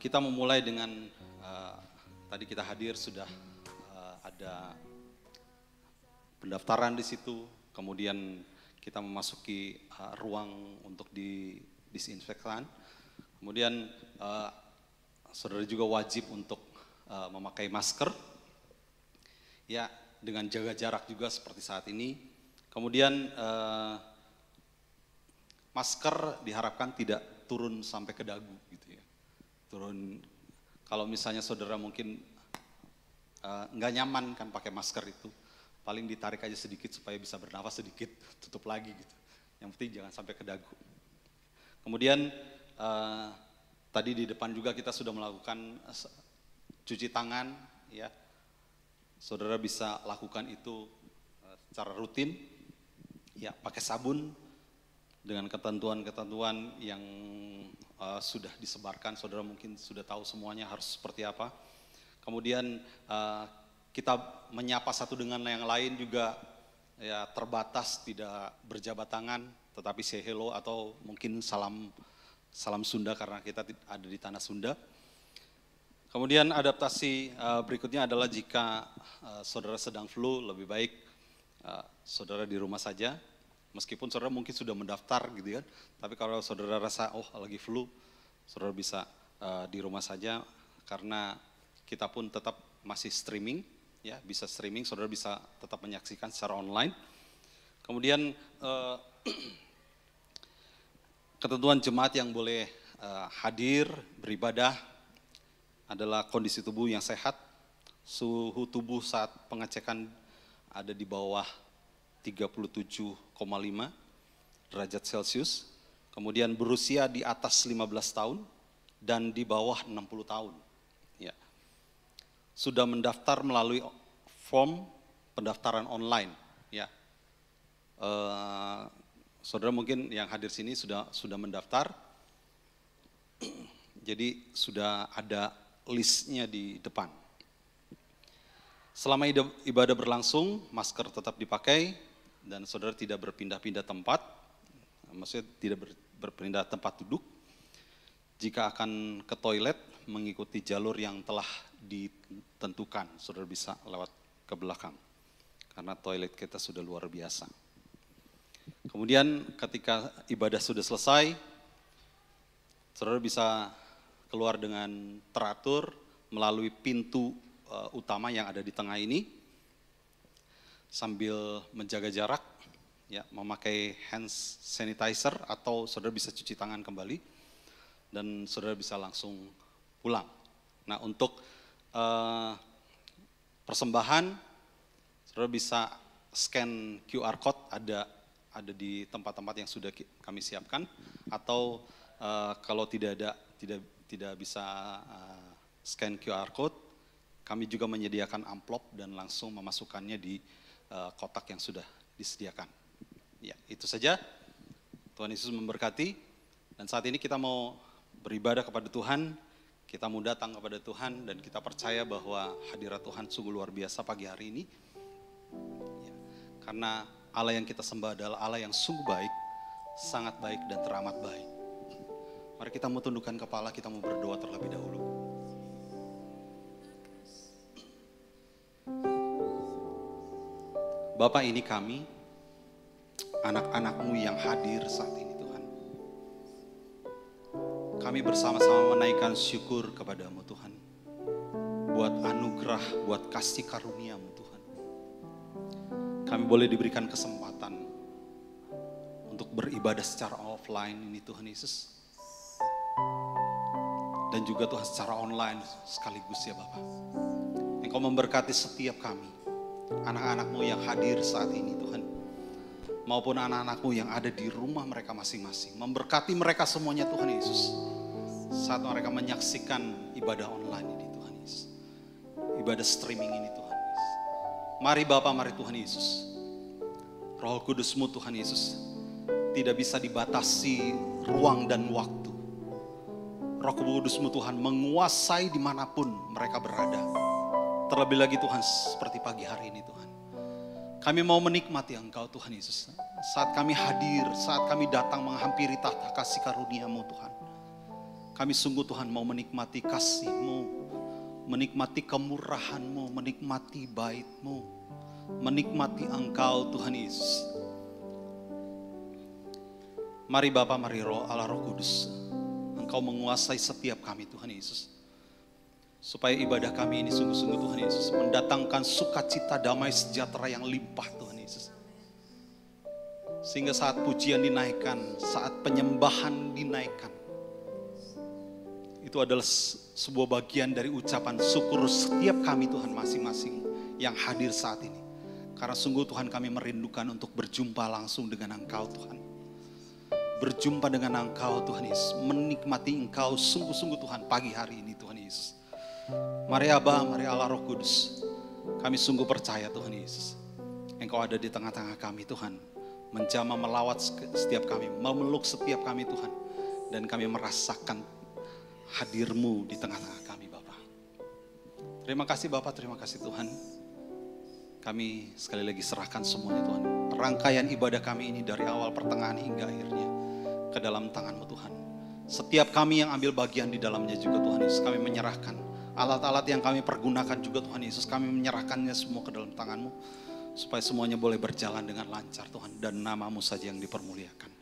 Kita memulai dengan tadi kita hadir sudah ada pendaftaran di situ, kemudian kita memasuki ruang untuk disinfektan. Kemudian saudara juga wajib untuk memakai masker, ya dengan jaga jarak juga seperti saat ini. Kemudian masker diharapkan tidak turun sampai ke dagu gitu ya. Turun, kalau misalnya saudara mungkin nggak nyaman kan pakai masker itu, paling ditarik aja sedikit supaya bisa bernafas sedikit, tutup lagi gitu. Yang penting jangan sampai ke dagu. Kemudian tadi di depan juga kita sudah melakukan cuci tangan, ya. Saudara bisa lakukan itu secara rutin, ya pakai sabun dengan ketentuan-ketentuan yang sudah disebarkan. Saudara mungkin sudah tahu semuanya harus seperti apa. Kemudian kita menyapa satu dengan yang lain juga ya terbatas, tidak berjabat tangan, tetapi say hello atau mungkin salam Sunda karena kita ada di tanah Sunda. Kemudian adaptasi berikutnya adalah jika saudara sedang flu, lebih baik saudara di rumah saja. Meskipun saudara mungkin sudah mendaftar gitu kan, tapi kalau saudara rasa lagi flu, saudara bisa di rumah saja karena kita pun tetap masih streaming, ya bisa streaming, saudara bisa tetap menyaksikan secara online. Kemudian ketentuan jemaat yang boleh hadir beribadah adalah kondisi tubuh yang sehat, suhu tubuh saat pengecekan ada di bawah 37,5 derajat Celcius, kemudian berusia di atas 15 tahun dan di bawah 60 tahun. Ya. Sudah mendaftar melalui form pendaftaran online. Ya. Saudara mungkin yang hadir sini sudah mendaftar, jadi sudah ada listnya di depan. Selama ibadah berlangsung, masker tetap dipakai dan saudara tidak berpindah-pindah tempat, maksudnya tidak berpindah tempat duduk. Jika akan ke toilet, mengikuti jalur yang telah ditentukan, saudara bisa lewat ke belakang, karena toilet kita sudah luar biasa. Kemudian ketika ibadah sudah selesai, saudara bisa keluar dengan teratur melalui pintu utama yang ada di tengah ini, sambil menjaga jarak, ya memakai hand sanitizer atau saudara bisa cuci tangan kembali dan saudara bisa langsung pulang. Nah untuk persembahan, saudara bisa scan QR code ada di tempat-tempat yang sudah kami siapkan, atau kalau tidak bisa scan QR code, kami juga menyediakan amplop dan langsung memasukkannya di kotak yang sudah disediakan. Ya, itu saja. Tuhan Yesus memberkati. Dan saat ini kita mau beribadah kepada Tuhan, kita mau datang kepada Tuhan dan kita percaya bahwa hadirat Tuhan sungguh luar biasa pagi hari ini. Ya, karena Allah yang kita sembah adalah Allah yang sungguh baik, sangat baik dan teramat baik. Mari kita mau tundukkan kepala, kita mau berdoa terlebih dahulu. Bapa, ini kami, anak-anak-Mu yang hadir saat ini Tuhan. Kami bersama-sama menaikkan syukur kepada-Mu Tuhan. Buat anugerah, buat kasih karunia-Mu Tuhan. Kami boleh diberikan kesempatan untuk beribadah secara offline ini Tuhan Yesus. Dan juga Tuhan secara online sekaligus ya Bapa. Engkau memberkati setiap kami, anak-anak-Mu yang hadir saat ini Tuhan, maupun anak-anak-Mu yang ada di rumah mereka masing-masing. Memberkati mereka semuanya Tuhan Yesus, saat mereka menyaksikan ibadah online ini Tuhan Yesus, ibadah streaming ini Tuhan Yesus. Mari Bapa, mari Tuhan Yesus, Roh Kudus-Mu Tuhan Yesus, tidak bisa dibatasi ruang dan waktu. Roh Kudus-Mu Tuhan menguasai dimanapun mereka berada. Terlebih lagi Tuhan seperti pagi hari ini Tuhan. Kami mau menikmati Engkau Tuhan Yesus. Saat kami hadir, saat kami datang menghampiri tahta kasih karunia-Mu Tuhan. Kami sungguh Tuhan mau menikmati kasih-Mu, menikmati kemurahan-Mu, menikmati bait-Mu, menikmati Engkau Tuhan Yesus. Mari Bapa, mari Allah Roh Kudus, Engkau menguasai setiap kami Tuhan Yesus. Supaya ibadah kami ini sungguh-sungguh Tuhan Yesus mendatangkan sukacita, damai, sejahtera yang limpah Tuhan Yesus. Sehingga saat pujian dinaikkan, saat penyembahan dinaikkan, itu adalah sebuah bagian dari ucapan syukur setiap kami Tuhan masing-masing yang hadir saat ini. Karena sungguh Tuhan kami merindukan untuk berjumpa langsung dengan Engkau Tuhan. Berjumpa dengan Engkau Tuhan Yesus, menikmati Engkau sungguh-sungguh Tuhan pagi hari ini Tuhan Yesus. Mari Aba, mari Allah Roh Kudus, kami sungguh percaya Tuhan Yesus, Engkau ada di tengah-tengah kami Tuhan, menjamah melawat setiap kami, memeluk setiap kami Tuhan, dan kami merasakan hadir-Mu di tengah-tengah kami Bapa. Terima kasih Bapa, terima kasih Tuhan. Kami sekali lagi serahkan semuanya Tuhan, rangkaian ibadah kami ini dari awal pertengahan hingga akhirnya ke dalam tangan-Mu Tuhan. Setiap kami yang ambil bagian di dalamnya juga Tuhan Yesus, kami menyerahkan alat-alat yang kami pergunakan juga Tuhan Yesus, kami menyerahkannya semua ke dalam tangan-Mu, supaya semuanya boleh berjalan dengan lancar Tuhan, dan nama-Mu saja yang dipermuliakan.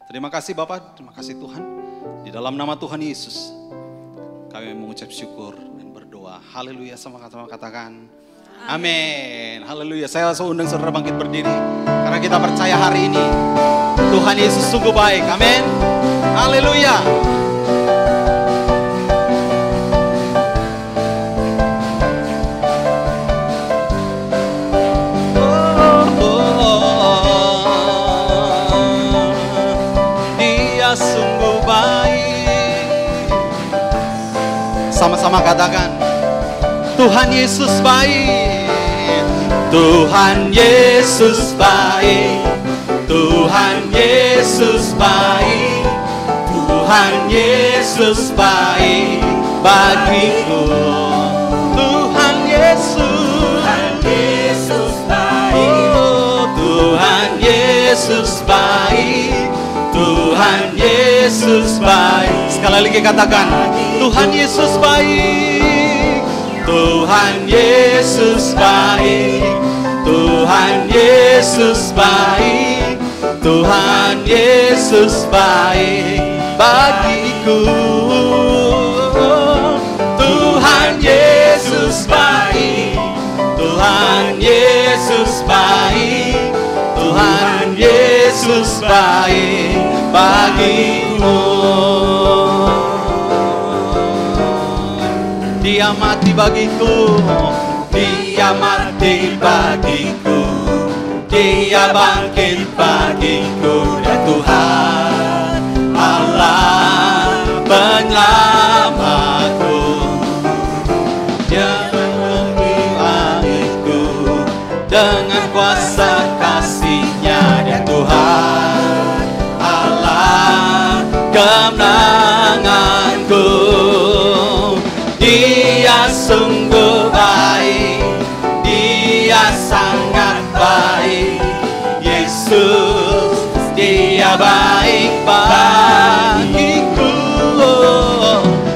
Terima kasih Bapak, terima kasih Tuhan. Di dalam nama Tuhan Yesus, kami mengucap syukur dan berdoa. Haleluya, sama-sama katakan amin. Haleluya. Saya langsung undang saudara bangkit berdiri, karena kita percaya hari ini Tuhan Yesus sungguh baik. Amin. Haleluya. Sungguh baik. Sama-sama katakan, Tuhan Yesus baik. Tuhan Yesus baik. Tuhan Yesus baik. Tuhan Yesus baik bagiku. Tuhan Yesus baik. Oh, Tuhan Yesus baik. Tuhan Yesus baik. Sekali lagi katakan, Tuhan Yesus baik. Tuhan Yesus baik. Tuhan Yesus baik. Tuhan Yesus baik bagiku. Tuhan Yesus baik. Tuhan Yesus baik. Tuhan Yesus baik bagiku. Dia mati bagiku, Dia mati bagiku, Dia bangkit bagiku. Dan Tuhan Allah penyelamatku, Dia menyelamatku dengan kuasa kasih-Nya. Dan Tuhan Allah kemenanganku. Dia sungguh baik, Dia sangat baik. Yesus, Dia baik bagiku.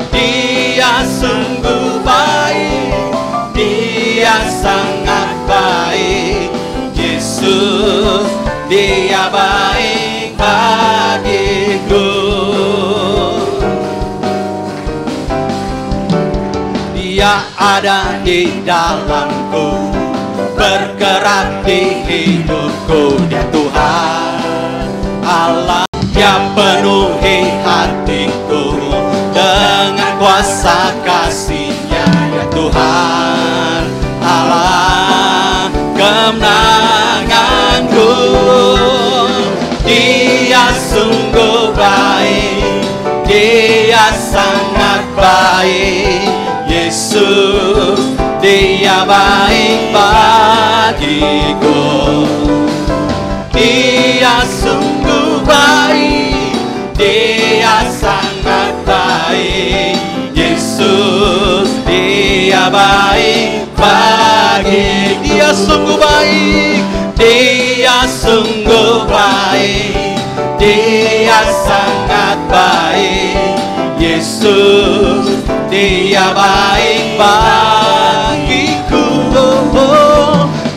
Dia sungguh baik, Dia sangat baik. Yesus, Dia baik bagiku. Dia ada di dalamku, bergerak di hidupku. Dia Tuhan Allah yang penuhi hatiku dengan kuasa kasih-Nya. Ya Tuhan Allah kemenanganku. Dia sungguh baik, Dia sangat baik. Yesus, Dia baik bagiku. Dia sungguh baik, Dia sangat baik. Yesus, Dia baik bagiku. Dia sungguh baik, Dia sungguh baik. Dia sangat baik. Yesus, Yesus, Dia baik bagiku.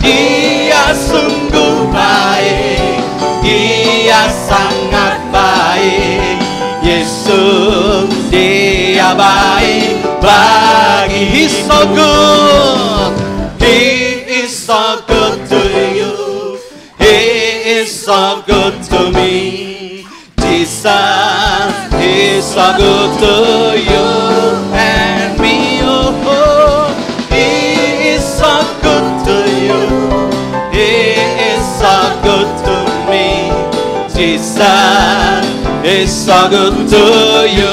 Dia sungguh baik, Dia sangat baik. Yesus, Dia baik bagi. He's so good, He is so good to you, He is so good to me. Jesus is so good to you and me. Oh, He is so good to you, He is so good to me. Jesus is so good to you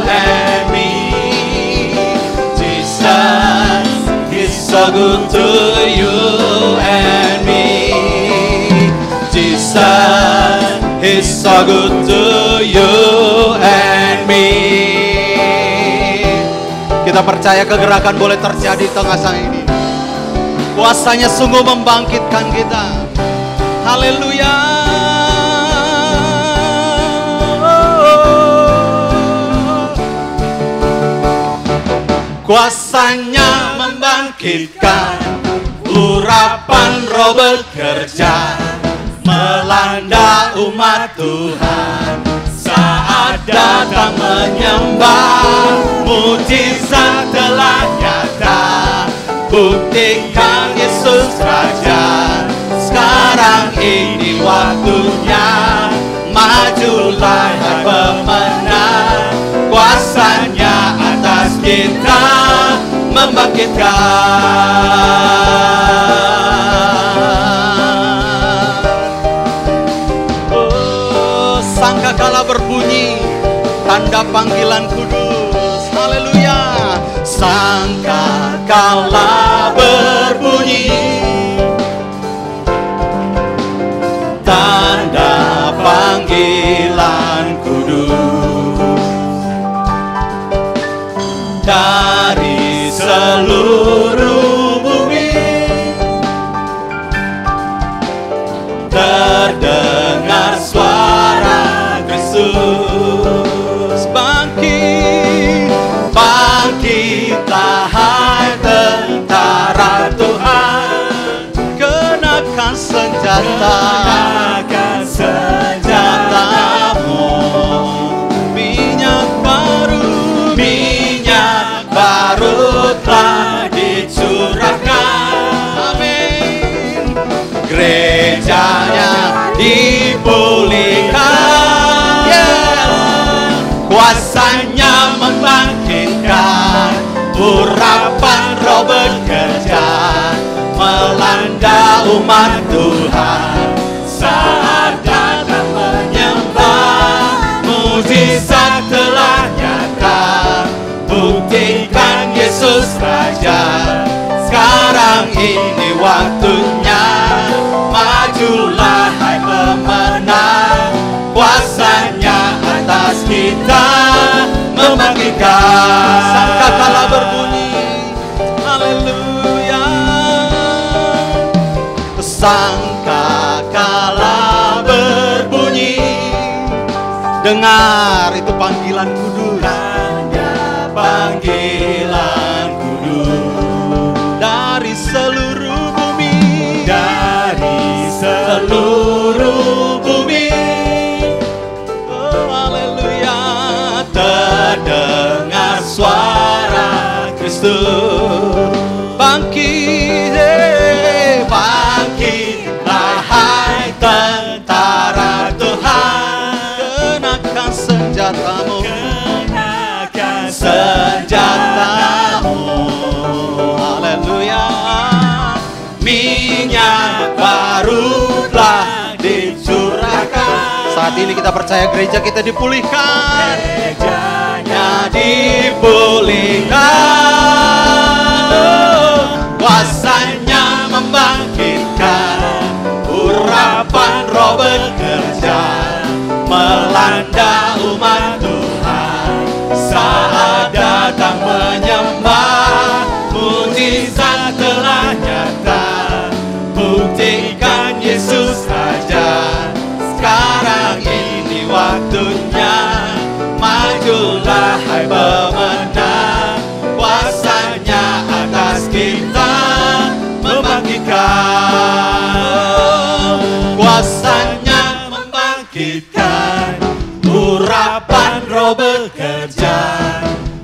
and me. Jesus is so good to you and me. Jesus is so good to you and me. Kita percaya kegerakan boleh terjadi di tengah sang ini. Kuasanya sungguh membangkitkan kita. Haleluya. Kuasanya membangkitkan, urapan Roh bekerja melanda umat Tuhan. Saat datang menyembah, mujizat telah nyata. Buktikan Yesus Raja, sekarang ini waktunya. Majulah hai pemenang, kuasanya atas kita membangkitkan. Oh, sangkakala berbunyi, tanda panggilan kudus. Haleluya. Sangkakala berbunyi, tanda panggilan kudus. Dari seluruh bumi terdengar suara Kristus. Bangkit, bangkitlah hai tentara Tuhan. Kenakan senjata, kenakan senjatamu. Minyak baru telah dicurahkan. Amin. Gerejanya dipulihkan. Yes. Kuasanya membangkitkan, urapan Roh bekerja melanda umat Tuhan. Saat datang menyembah, mujizat telah nyata. Buktikan Yesus Raja, sekarang ini waktunya. Majulah hai pemenang, kuasanya atas kita membangkitkan. Sangkakala berbunyi, haleluya. Sangkakala berbunyi, dengar itu panggilan kudus. Panggilan kudus dari seluruh bumi, dari seluruh bumi. Oh, haleluya. Terdengar suara Kristus. Bangkit, bangkitlah hai tentara Tuhan. Kenakan senjatamu, senjatamu. Haleluya. Minyak baru telah dicurahkan. Saat ini kita percaya gereja kita dipulihkan. Gerejanya dipulihkan. Kuasanya membangkitkan, urapan Roh bekerja melanda umat Tuhan. Saat datang menyembah, mujizat telah nyata. Buktikan Yesus Raja, sekarang ini waktunya. Majulah hai urapan Roh bekerja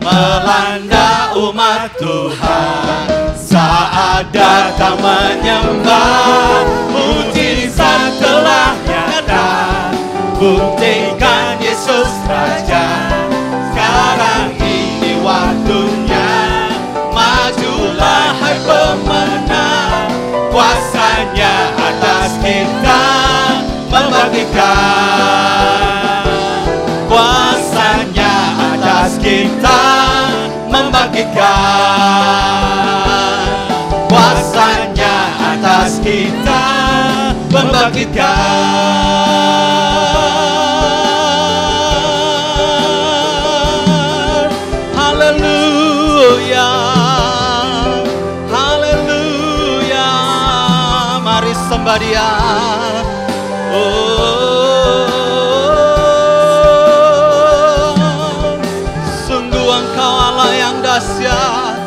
melanda umat Tuhan. Saat datang menyembah, mujizat telah nyata, buktikan Yesus Raja. Sekarang ini waktunya, majulah hai pemenang, kuasanya atas kita membangkitkan, kuasanya atas kita membangkitkan, kuasanya atas kita membangkitkan. Haleluya, haleluya, mari sembah Dia. Sungguh Engkau Allah yang dahsyat,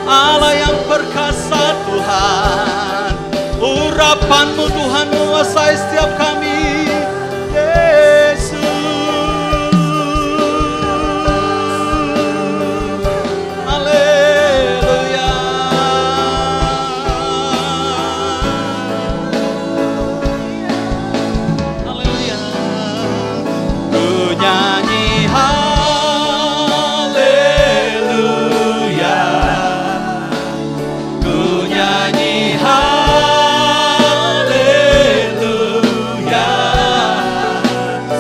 Allah yang perkasa Tuhan. Urapan-Mu Tuhan menguasai setiap kami, Yesus. Haleluya. Haleluya. Ku nyanyi haleluya, ku nyanyi haleluya.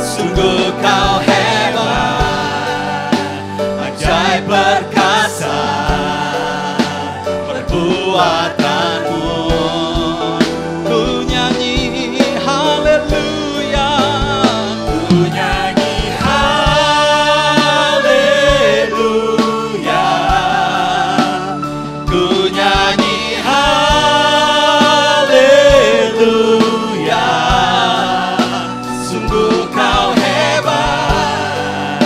Sungguh Kau hebat, ajaib perkasa perbuatan-Mu. Ku nyanyi haleluya, ku nyanyi haleluya, ku nyanyi haleluya. Sungguh Kau hebat,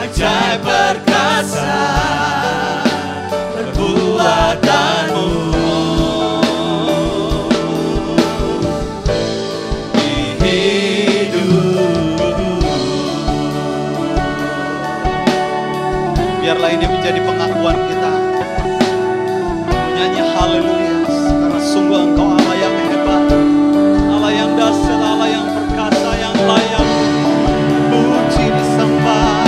ajaib perkasa perbuatan-Mu. Di hidup, biarlah ini menjadi pengakuan kita, menyanyi haleluya, karena sungguh Engkau Allah yang hebat, Allah yang dahsyat, Allah yang perkasa, yang layak puji disembah.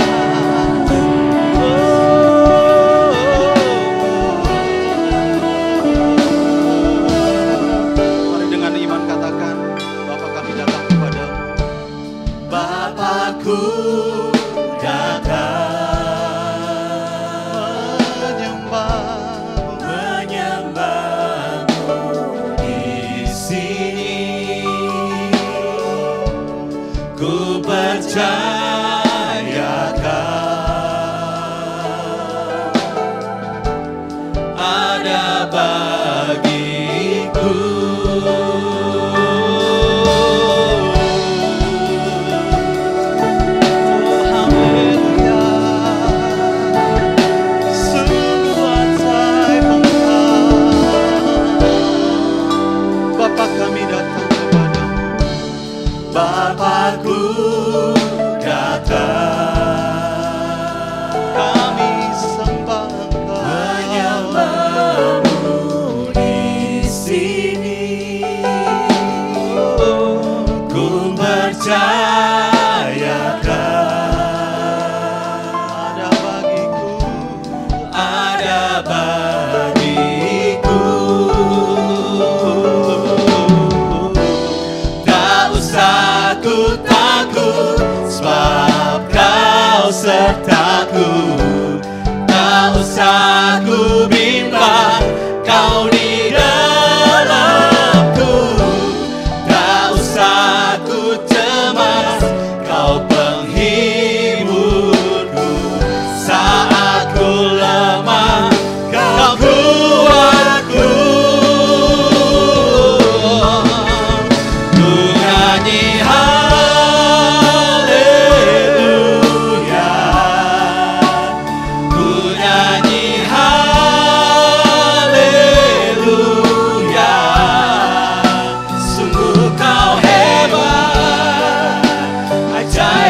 Mari dengan iman katakan, Bapa kami datang kepadamu. Bapakku datang menyembah-Mu di sini. Ku percayakan ada bagiku. Haleluya, sungguh ajaib Engkau. Bapa kami datang kepadamu. Bapakku datang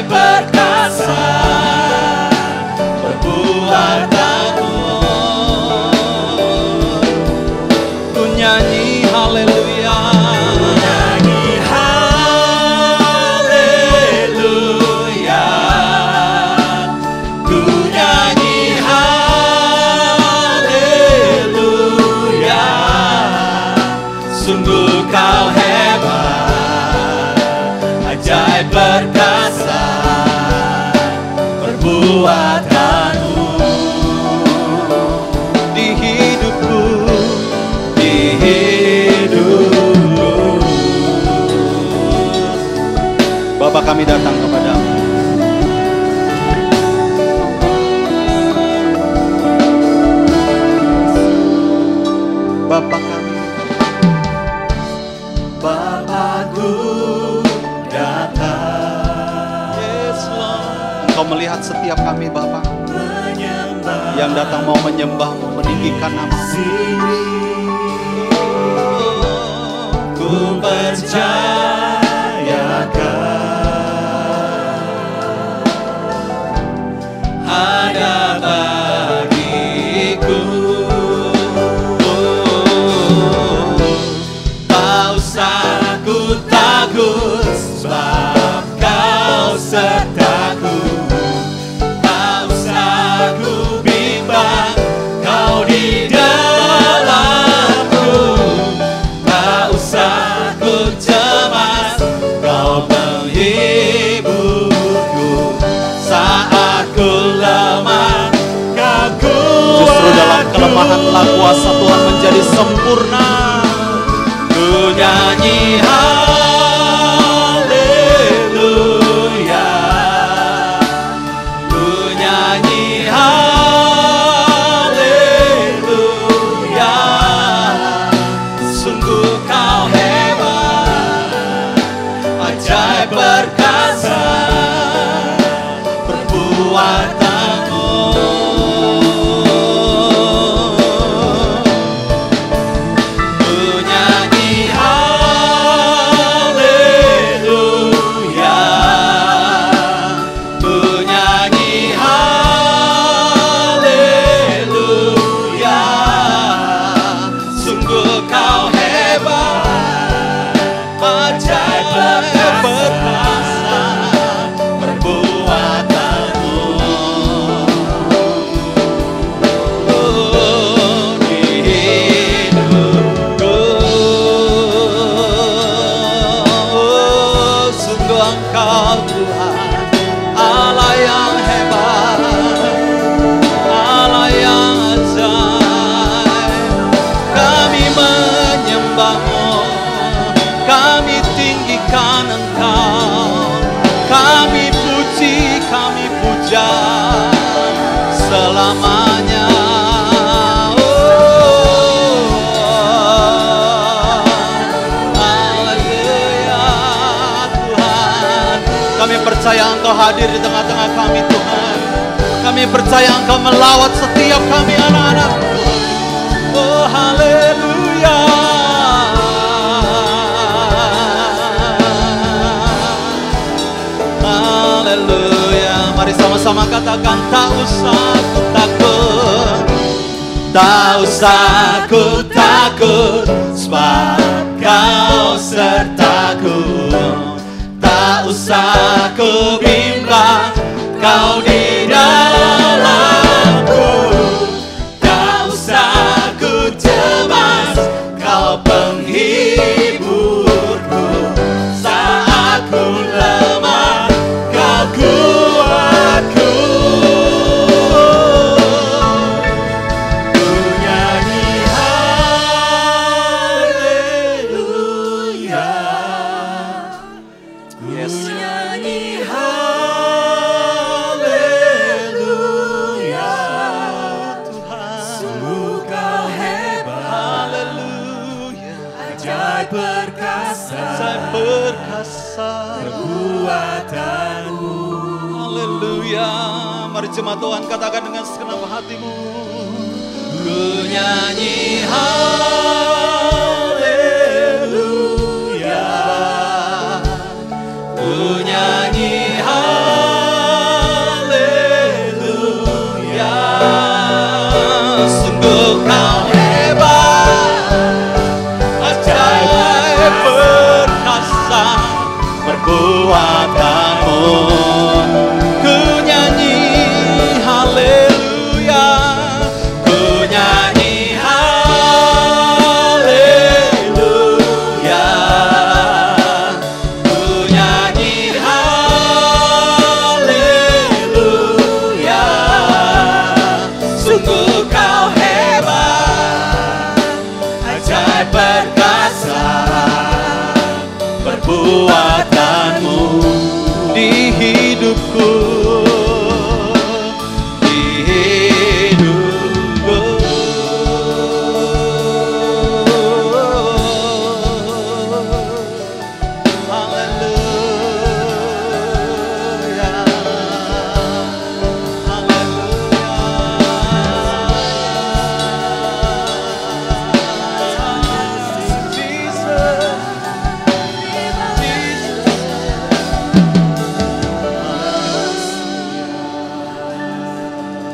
perkasa perbuatanmu. Ku nyanyi haleluya, Ku nyanyi haleluya, ku nyanyi haleluya. Sungguh kau hebat, ajaib perkasa perbuatanmu. di hidupku. Di hidupku, Bapa, kami datang kepadamu. Bapa kami, Bapakku datang yes Lord. Engkau melihat setiap kami Bapa menyembah yang datang mau menyembah-Mu, meninggikan nama-Mu. sini. Ku percayakan ada bagiku. Tak usah ku takut, sebab kau sertaku. Tak usah ku bimbang, kau di dalamku. Tak usah ku cemas, kau penghiburku. Saat ku lemah, kau kuatku. Justru dalam kelemahanlah kuasa Tuhan menjadi sempurna. Ku nyanyi haleluya, ku nyanyi haleluya. Sungguh kau hebat, ajaib perkasa perbuatanmu. Ku nyanyi haleluya, ku nyanyi haleluya. Sungguh kau hebat, ajaib perkasa perbuatanmu. Di hidupku, sungguh Engkau Tuhan, Allah yang hebat, Allah yang ajaib. Kami menyembah-Mu, kami tinggikan Engkau, kami puji, kami puja selamanya. Haleluya Tuhan, kami percaya Engkau hadir di tengah-tengah kami Tuhan. Kami percaya Engkau melawat setiap kami anak-anak. Oh haleluya. Haleluya. Mari sama-sama katakan, tak usah ku takut, tak usah ku takut, sebab kau sertaku. Tak usah ku bimbang, kau di dalamku. Tak usah ku cemas, kau penghiburku. Saat ku lemah, kau kuatku. Ku nyanyi haleluya, Yes. ku nyanyi haleluya. Sungguh kau hebat, Haleluya. ajaib perkasa Saya perkasa. perbuatanmu. Haleluya. Mari jemaat Tuhan katakan dengan segenap hatimu. Ku nyanyi haleluya, ku nyanyi haleluya. Ku nyanyi haleluya, ku nyanyi haleluya, ku nyanyi haleluya. Sungguh kau hebat, ajaib perkasa perbuatanmu di hidupku, di hidupku. Haleluya, haleluya. Jesus.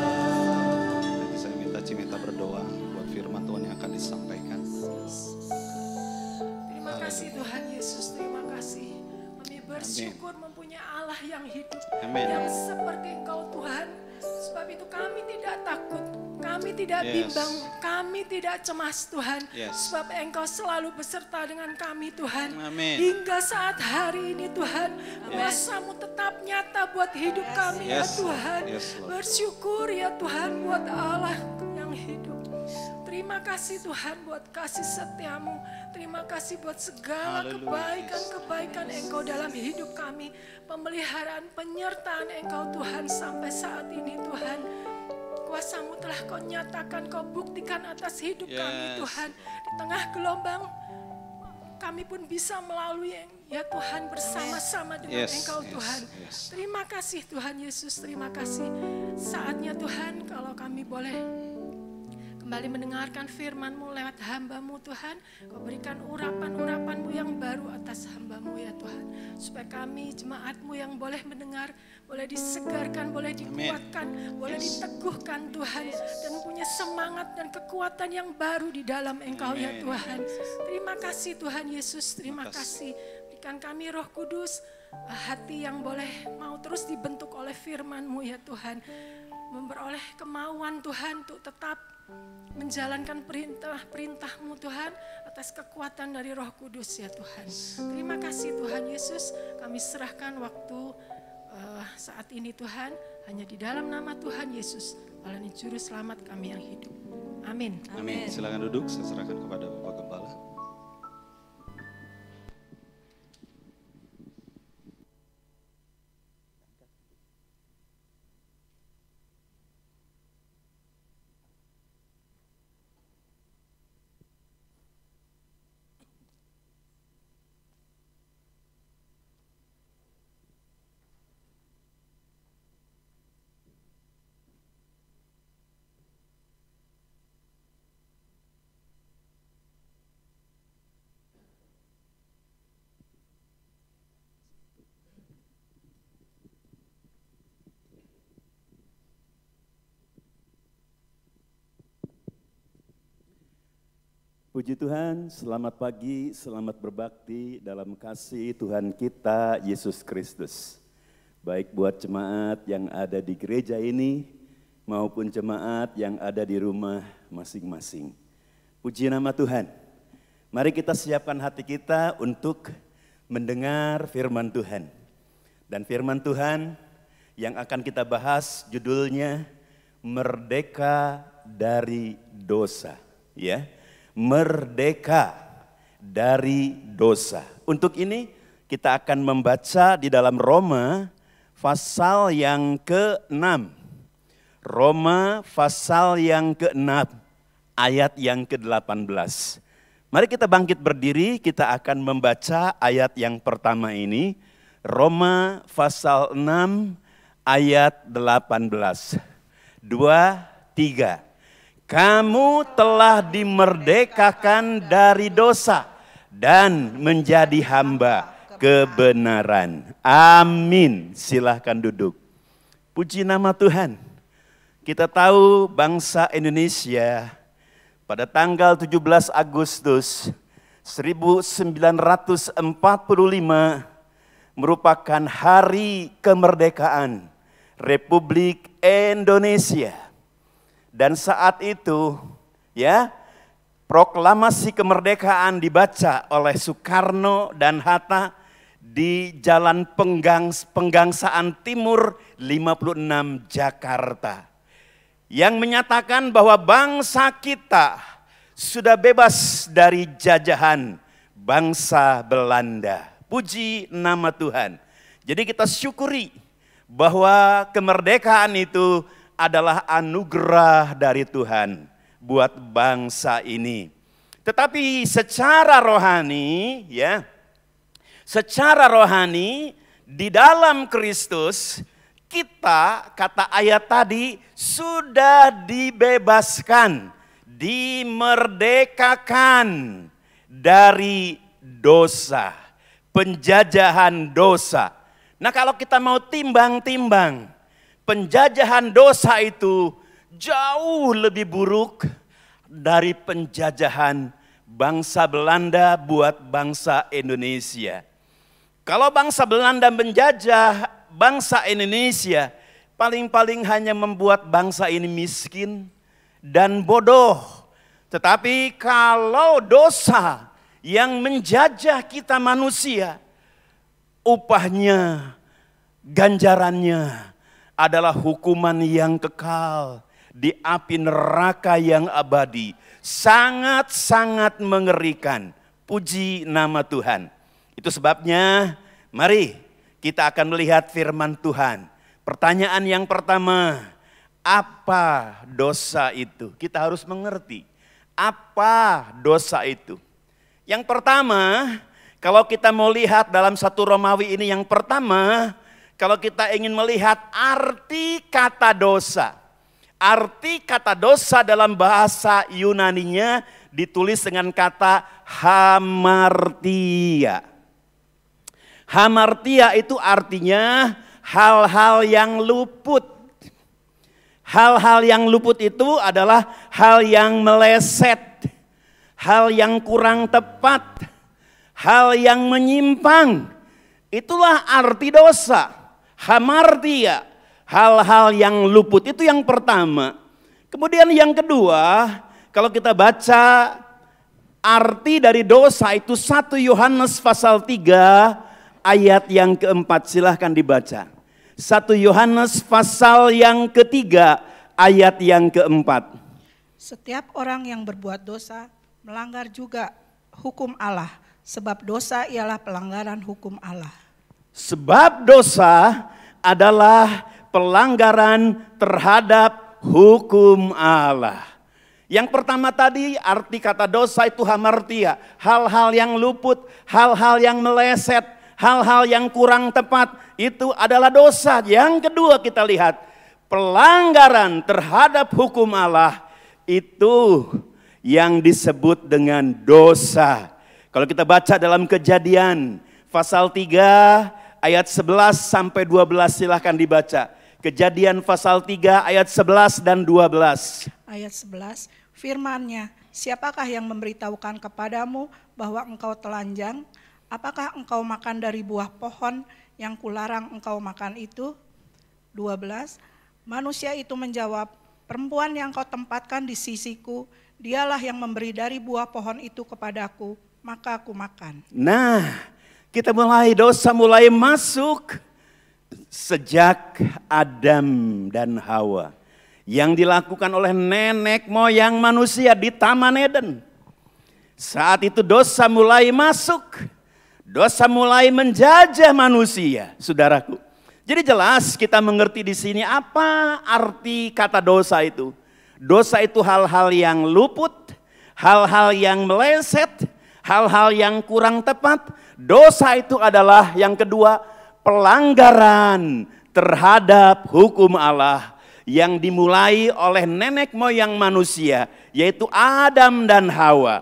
Nanti saya minta Cimeta berdoa buat firman Tuhan yang akan disampaikan. Terima kasih Tuhan Yesus, terima kasih. Kami bersyukur mempunyai Allah yang hidup, Amin. yang seperti Engkau Tuhan. Sebab itu kami tidak takut, kami tidak Yes. bimbang, kami tidak cemas Tuhan. Yes. Sebab Engkau selalu beserta dengan kami Tuhan. Amin. Hingga saat hari ini Tuhan, kuasa-Mu tetap nyata buat hidup kami ya Yes, Lord. Tuhan. Yes, Lord. Bersyukur ya Tuhan buat Allah yang hidup. Terima kasih Tuhan buat kasih setia-Mu. Terima kasih buat segala Haleluya. kebaikan-kebaikan Engkau dalam hidup kami. Pemeliharaan, penyertaan Engkau Tuhan sampai saat ini Tuhan. Kuasa-Mu telah Kau nyatakan, Kau buktikan atas hidup kami Yes. Tuhan. Di tengah gelombang kami pun bisa melalui ya Tuhan bersama-sama dengan Yes, Engkau yes, Tuhan. yes. Terima kasih Tuhan Yesus, terima kasih. Saatnya Tuhan kalau kami boleh kembali mendengarkan firman-Mu lewat hamba-Mu Tuhan. Kau berikan urapan-urapan-Mu yang baru atas hamba-Mu ya Tuhan. Supaya kami jemaat-Mu yang boleh mendengar, boleh disegarkan, boleh dikuatkan, boleh diteguhkan Tuhan. Dan punya semangat dan kekuatan yang baru di dalam Engkau ya Amin. Tuhan. Terima kasih Tuhan Yesus, terima Terima kasih. Berikan kami Roh Kudus, hati yang boleh mau terus dibentuk oleh firman-Mu ya Tuhan. Memperoleh kemauan Tuhan untuk tetap menjalankan perintah-perintah-Mu Tuhan atas kekuatan dari Roh Kudus ya Tuhan. Terima kasih Tuhan Yesus, kami serahkan waktu saat ini Tuhan hanya di dalam nama Tuhan Yesus, Allah Juru Selamat kami yang hidup. Amin. Amin. Silakan duduk, saya serahkan kepada Bapak Gembala. Puji Tuhan, selamat pagi, selamat berbakti dalam kasih Tuhan kita Yesus Kristus. Baik buat jemaat yang ada di gereja ini maupun jemaat yang ada di rumah masing-masing. Puji nama Tuhan. Mari kita siapkan hati kita untuk mendengar firman Tuhan. Dan firman Tuhan yang akan kita bahas judulnya Merdeka dari Dosa. Ya. Merdeka dari dosa. Untuk ini kita akan membaca di dalam Roma pasal yang ke-6. Roma pasal yang ke-6 ayat yang ke-18. Mari kita bangkit berdiri, kita akan membaca ayat yang pertama ini. Roma pasal 6 ayat 18. 2, 3. Kamu telah dimerdekakan dari dosa dan menjadi hamba kebenaran. Amin. Silahkan duduk. Puji nama Tuhan. Kita tahu bangsa Indonesia pada tanggal 17 Agustus 1945 merupakan hari kemerdekaan Republik Indonesia. Dan saat itu ya, proklamasi kemerdekaan dibaca oleh Soekarno dan Hatta di Jalan Penggangsaan Timur 56 Jakarta. Yang menyatakan bahwa bangsa kita sudah bebas dari jajahan bangsa Belanda. Puji nama Tuhan. Jadi kita syukuri bahwa kemerdekaan itu adalah anugerah dari Tuhan buat bangsa ini. Tetapi secara rohani ya, secara rohani di dalam Kristus kita, kata ayat tadi, sudah dibebaskan, dimerdekakan dari dosa, penjajahan dosa. Nah, kalau kita mau timbang-timbang, penjajahan dosa itu jauh lebih buruk dari penjajahan bangsa Belanda buat bangsa Indonesia. Kalau bangsa Belanda menjajah bangsa Indonesia, paling-paling hanya membuat bangsa ini miskin dan bodoh. Tetapi kalau dosa yang menjajah kita manusia, upahnya, ganjarannya adalah hukuman yang kekal di api neraka yang abadi. Sangat-sangat mengerikan. Puji nama Tuhan. Itu sebabnya mari kita akan melihat firman Tuhan. Pertanyaan yang pertama, apa dosa itu? Kita harus mengerti apa dosa itu. Yang pertama, kalau kita mau lihat dalam 1 Romawi ini, yang pertama, kalau kita ingin melihat arti kata dosa. Arti kata dosa dalam bahasa Yunaninya ditulis dengan kata hamartia. Hamartia itu artinya hal-hal yang luput. Hal-hal yang luput itu adalah hal yang meleset, hal yang kurang tepat, hal yang menyimpang. Itulah arti dosa. Hamartia, hal-hal yang luput, itu yang pertama. Kemudian yang kedua, kalau kita baca arti dari dosa itu 1 Yohanes pasal 3 ayat yang keempat, silahkan dibaca. 1 Yohanes pasal yang ketiga ayat yang keempat. Setiap orang yang berbuat dosa melanggar juga hukum Allah, sebab dosa ialah pelanggaran hukum Allah. Sebab dosa adalah pelanggaran terhadap hukum Allah. Yang pertama tadi arti kata dosa itu hamartia, hal-hal yang luput, hal-hal yang meleset, hal-hal yang kurang tepat, itu adalah dosa. Yang kedua kita lihat, pelanggaran terhadap hukum Allah, itu yang disebut dengan dosa. Kalau kita baca dalam Kejadian pasal 3 ayat 11 sampai 12, silahkan dibaca. Kejadian pasal 3 ayat 11 dan 12. Ayat 11, firman-Nya, siapakah yang memberitahukan kepadamu bahwa engkau telanjang? Apakah engkau makan dari buah pohon yang kularang engkau makan itu? 12, manusia itu menjawab, perempuan yang kau tempatkan di sisiku, dialah yang memberi dari buah pohon itu kepadaku, maka aku makan. Nah, kita mulai dosa mulai masuk sejak Adam dan Hawa. Yang dilakukan oleh nenek moyang manusia di Taman Eden. Saat itu dosa mulai masuk. Dosa mulai menjajah manusia, saudaraku. Jadi jelas kita mengerti di sini apa arti kata dosa itu. Dosa itu hal-hal yang luput, hal-hal yang meleset, hal-hal yang kurang tepat. Dosa itu adalah yang kedua, pelanggaran terhadap hukum Allah yang dimulai oleh nenek moyang manusia, yaitu Adam dan Hawa.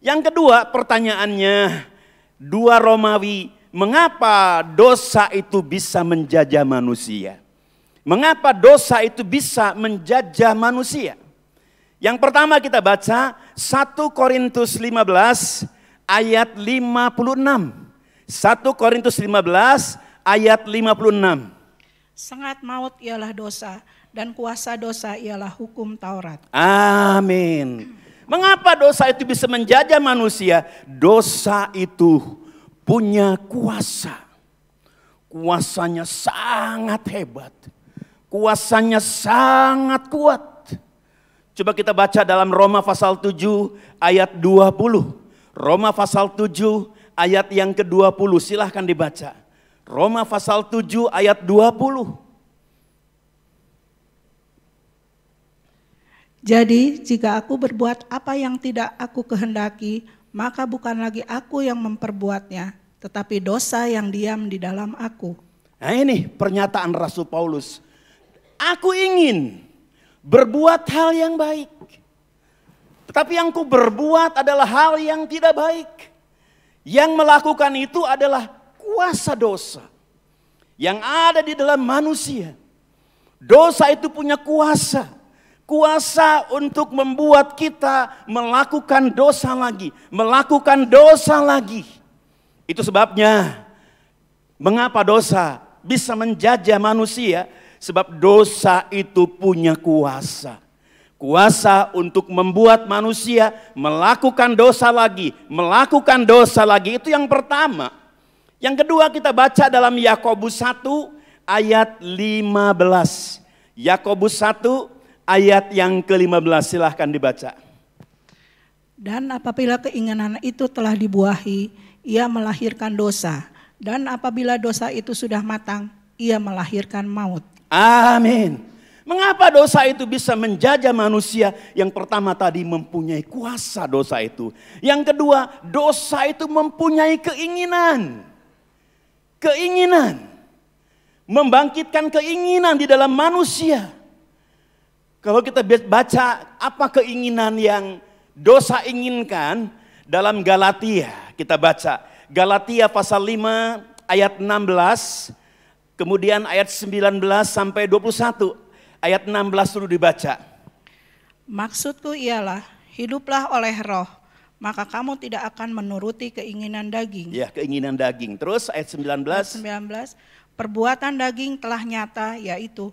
Yang kedua pertanyaannya, 2 Romawi, mengapa dosa itu bisa menjajah manusia? Mengapa dosa itu bisa menjajah manusia? Yang pertama kita baca 1 Korintus 15 ayat 56. 1 Korintus 15 ayat 56. Sengat maut ialah dosa, dan kuasa dosa ialah hukum Taurat. Amin. Mengapa dosa itu bisa menjajah manusia? Dosa itu punya kuasa. Kuasanya sangat hebat. Kuasanya sangat kuat. Coba kita baca dalam Roma pasal 7 ayat 20. Roma pasal 7 ayat yang ke-20, silahkan dibaca. Roma pasal 7 ayat 20. Jadi jika aku berbuat apa yang tidak aku kehendaki, maka bukan lagi aku yang memperbuatnya, tetapi dosa yang diam di dalam aku. Nah ini pernyataan Rasul Paulus. Aku ingin berbuat hal yang baik. Tetapi yang ku berbuat adalah hal yang tidak baik. Yang melakukan itu adalah kuasa dosa yang ada di dalam manusia. Dosa itu punya kuasa. Kuasa untuk membuat kita melakukan dosa lagi. Melakukan dosa lagi. Itu sebabnya mengapa dosa bisa menjajah manusia. Sebab dosa itu punya kuasa. Kuasa untuk membuat manusia melakukan dosa lagi. Melakukan dosa lagi, itu yang pertama. Yang kedua kita baca dalam Yakobus 1 ayat 15. Yakobus 1 ayat yang ke-15, silahkan dibaca. Dan apabila keinginan itu telah dibuahi, ia melahirkan dosa. Dan apabila dosa itu sudah matang, ia melahirkan maut. Amin. Mengapa dosa itu bisa menjajah manusia? Yang pertama tadi mempunyai kuasa dosa itu. Yang kedua, dosa itu mempunyai keinginan. Keinginan. Membangkitkan keinginan di dalam manusia. Kalau kita baca apa keinginan yang dosa inginkan dalam Galatia. Kita baca Galatia pasal 5 ayat 16. Kemudian ayat 19 sampai 21. Ayat 16 dulu dibaca. Maksudku ialah, hiduplah oleh roh, maka kamu tidak akan menuruti keinginan daging. Ya, keinginan daging. Terus ayat 19. Ayat 19, perbuatan daging telah nyata, yaitu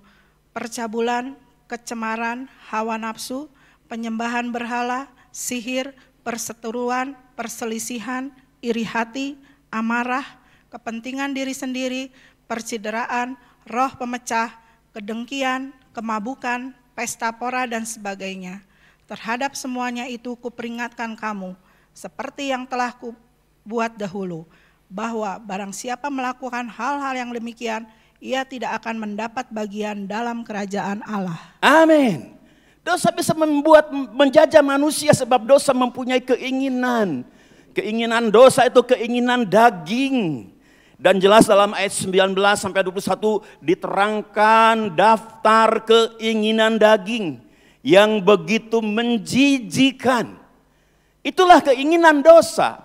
percabulan, kecemaran, hawa nafsu, penyembahan berhala, sihir, perseteruan, perselisihan, iri hati, amarah, kepentingan diri sendiri, percideraan, roh pemecah, kedengkian, kemabukan, pesta pora dan sebagainya. Terhadap semuanya itu kuperingatkan kamu, seperti yang telah kubuat dahulu, bahwa barang siapa melakukan hal-hal yang demikian, ia tidak akan mendapat bagian dalam kerajaan Allah. Amin. Dosa bisa menjajah manusia sebab dosa mempunyai keinginan. Keinginan dosa itu keinginan daging. Dan jelas dalam ayat 19 sampai 21 diterangkan daftar keinginan daging yang begitu menjijikan. Itulah keinginan dosa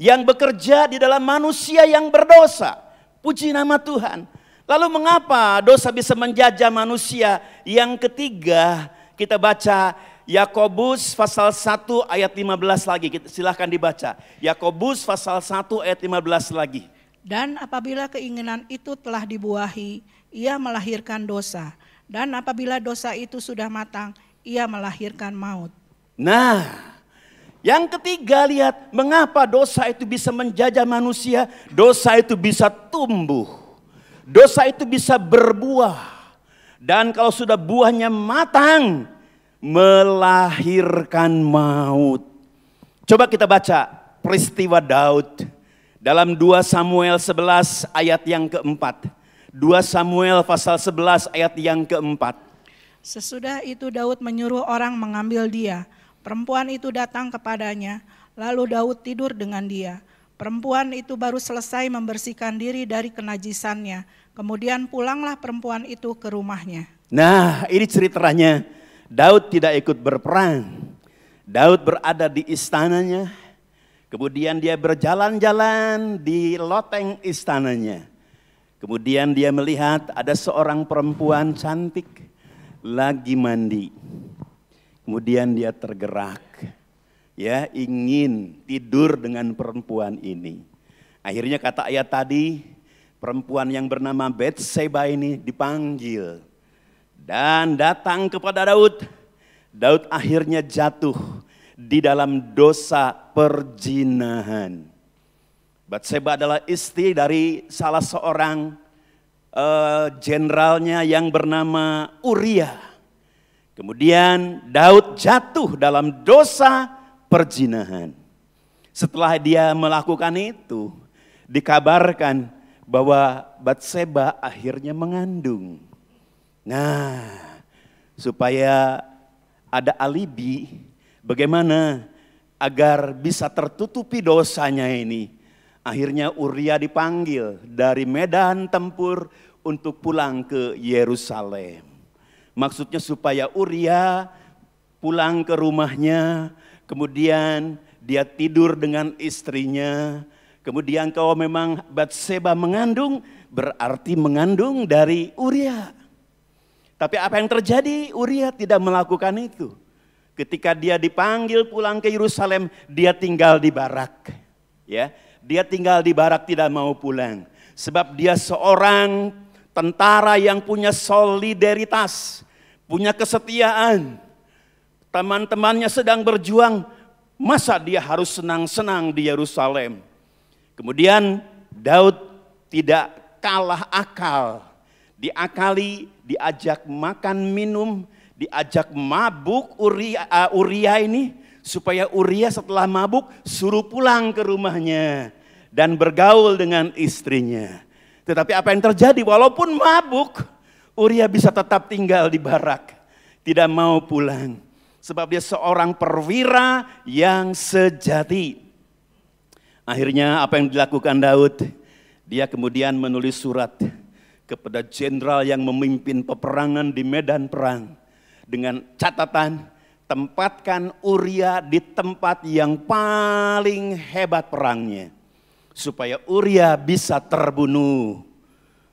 yang bekerja di dalam manusia yang berdosa. Puji nama Tuhan. Lalu mengapa dosa bisa menjajah manusia? Yang ketiga kita baca Yakobus pasal 1 ayat 15 lagi. Silahkan dibaca. Yakobus pasal 1 ayat 15 lagi. Dan apabila keinginan itu telah dibuahi, ia melahirkan dosa. Dan apabila dosa itu sudah matang, ia melahirkan maut. Nah, yang ketiga lihat mengapa dosa itu bisa menjajah manusia. Dosa itu bisa tumbuh. Dosa itu bisa berbuah. Dan kalau sudah buahnya matang, melahirkan maut. Coba kita baca peristiwa Daud. Dalam 2 Samuel 11 ayat yang keempat. 2 Samuel pasal 11 ayat yang keempat. Sesudah itu Daud menyuruh orang mengambil dia. Perempuan itu datang kepadanya, lalu Daud tidur dengan dia. Perempuan itu baru selesai membersihkan diri dari kenajisannya. Kemudian pulanglah perempuan itu ke rumahnya. Nah, ini ceritanya. Daud tidak ikut berperang. Daud berada di istananya. Kemudian dia berjalan-jalan di loteng istananya. Kemudian dia melihat ada seorang perempuan cantik lagi mandi. Kemudian dia tergerak, ya ingin tidur dengan perempuan ini. Akhirnya kata ayat tadi, perempuan yang bernama Betseba ini dipanggil dan datang kepada Daud. Daud akhirnya jatuh di dalam dosa perzinahan. Batseba adalah istri dari salah seorang jenderalnya yang bernama Uria. Kemudian Daud jatuh dalam dosa perzinahan. Setelah dia melakukan itu, dikabarkan bahwa Batseba akhirnya mengandung. Nah, supaya ada alibi bagaimana agar bisa tertutupi dosanya ini, akhirnya Uria dipanggil dari medan tempur untuk pulang ke Yerusalem. Maksudnya supaya Uria pulang ke rumahnya, kemudian dia tidur dengan istrinya. Kemudian kalau memang Batseba mengandung, berarti mengandung dari Uria. Tapi apa yang terjadi? Uria tidak melakukan itu. Ketika dia dipanggil pulang ke Yerusalem, dia tinggal di barak. Ya, dia tinggal di barak, tidak mau pulang. Sebab dia seorang tentara yang punya solidaritas, punya kesetiaan. Teman-temannya sedang berjuang, masa dia harus senang-senang di Yerusalem? Kemudian Daud tidak kalah akal. Diakali, diajak makan minum, diajak mabuk Uria ini. Supaya Uria setelah mabuk suruh pulang ke rumahnya dan bergaul dengan istrinya. Tetapi apa yang terjadi? Walaupun mabuk, Uria bisa tetap tinggal di barak. Tidak mau pulang. Sebab dia seorang perwira yang sejati. Akhirnya apa yang dilakukan Daud? Dia kemudian menulis surat kepada jenderal yang memimpin peperangan di medan perang. Dengan catatan, tempatkan Uria di tempat yang paling hebat perangnya. Supaya Uria bisa terbunuh.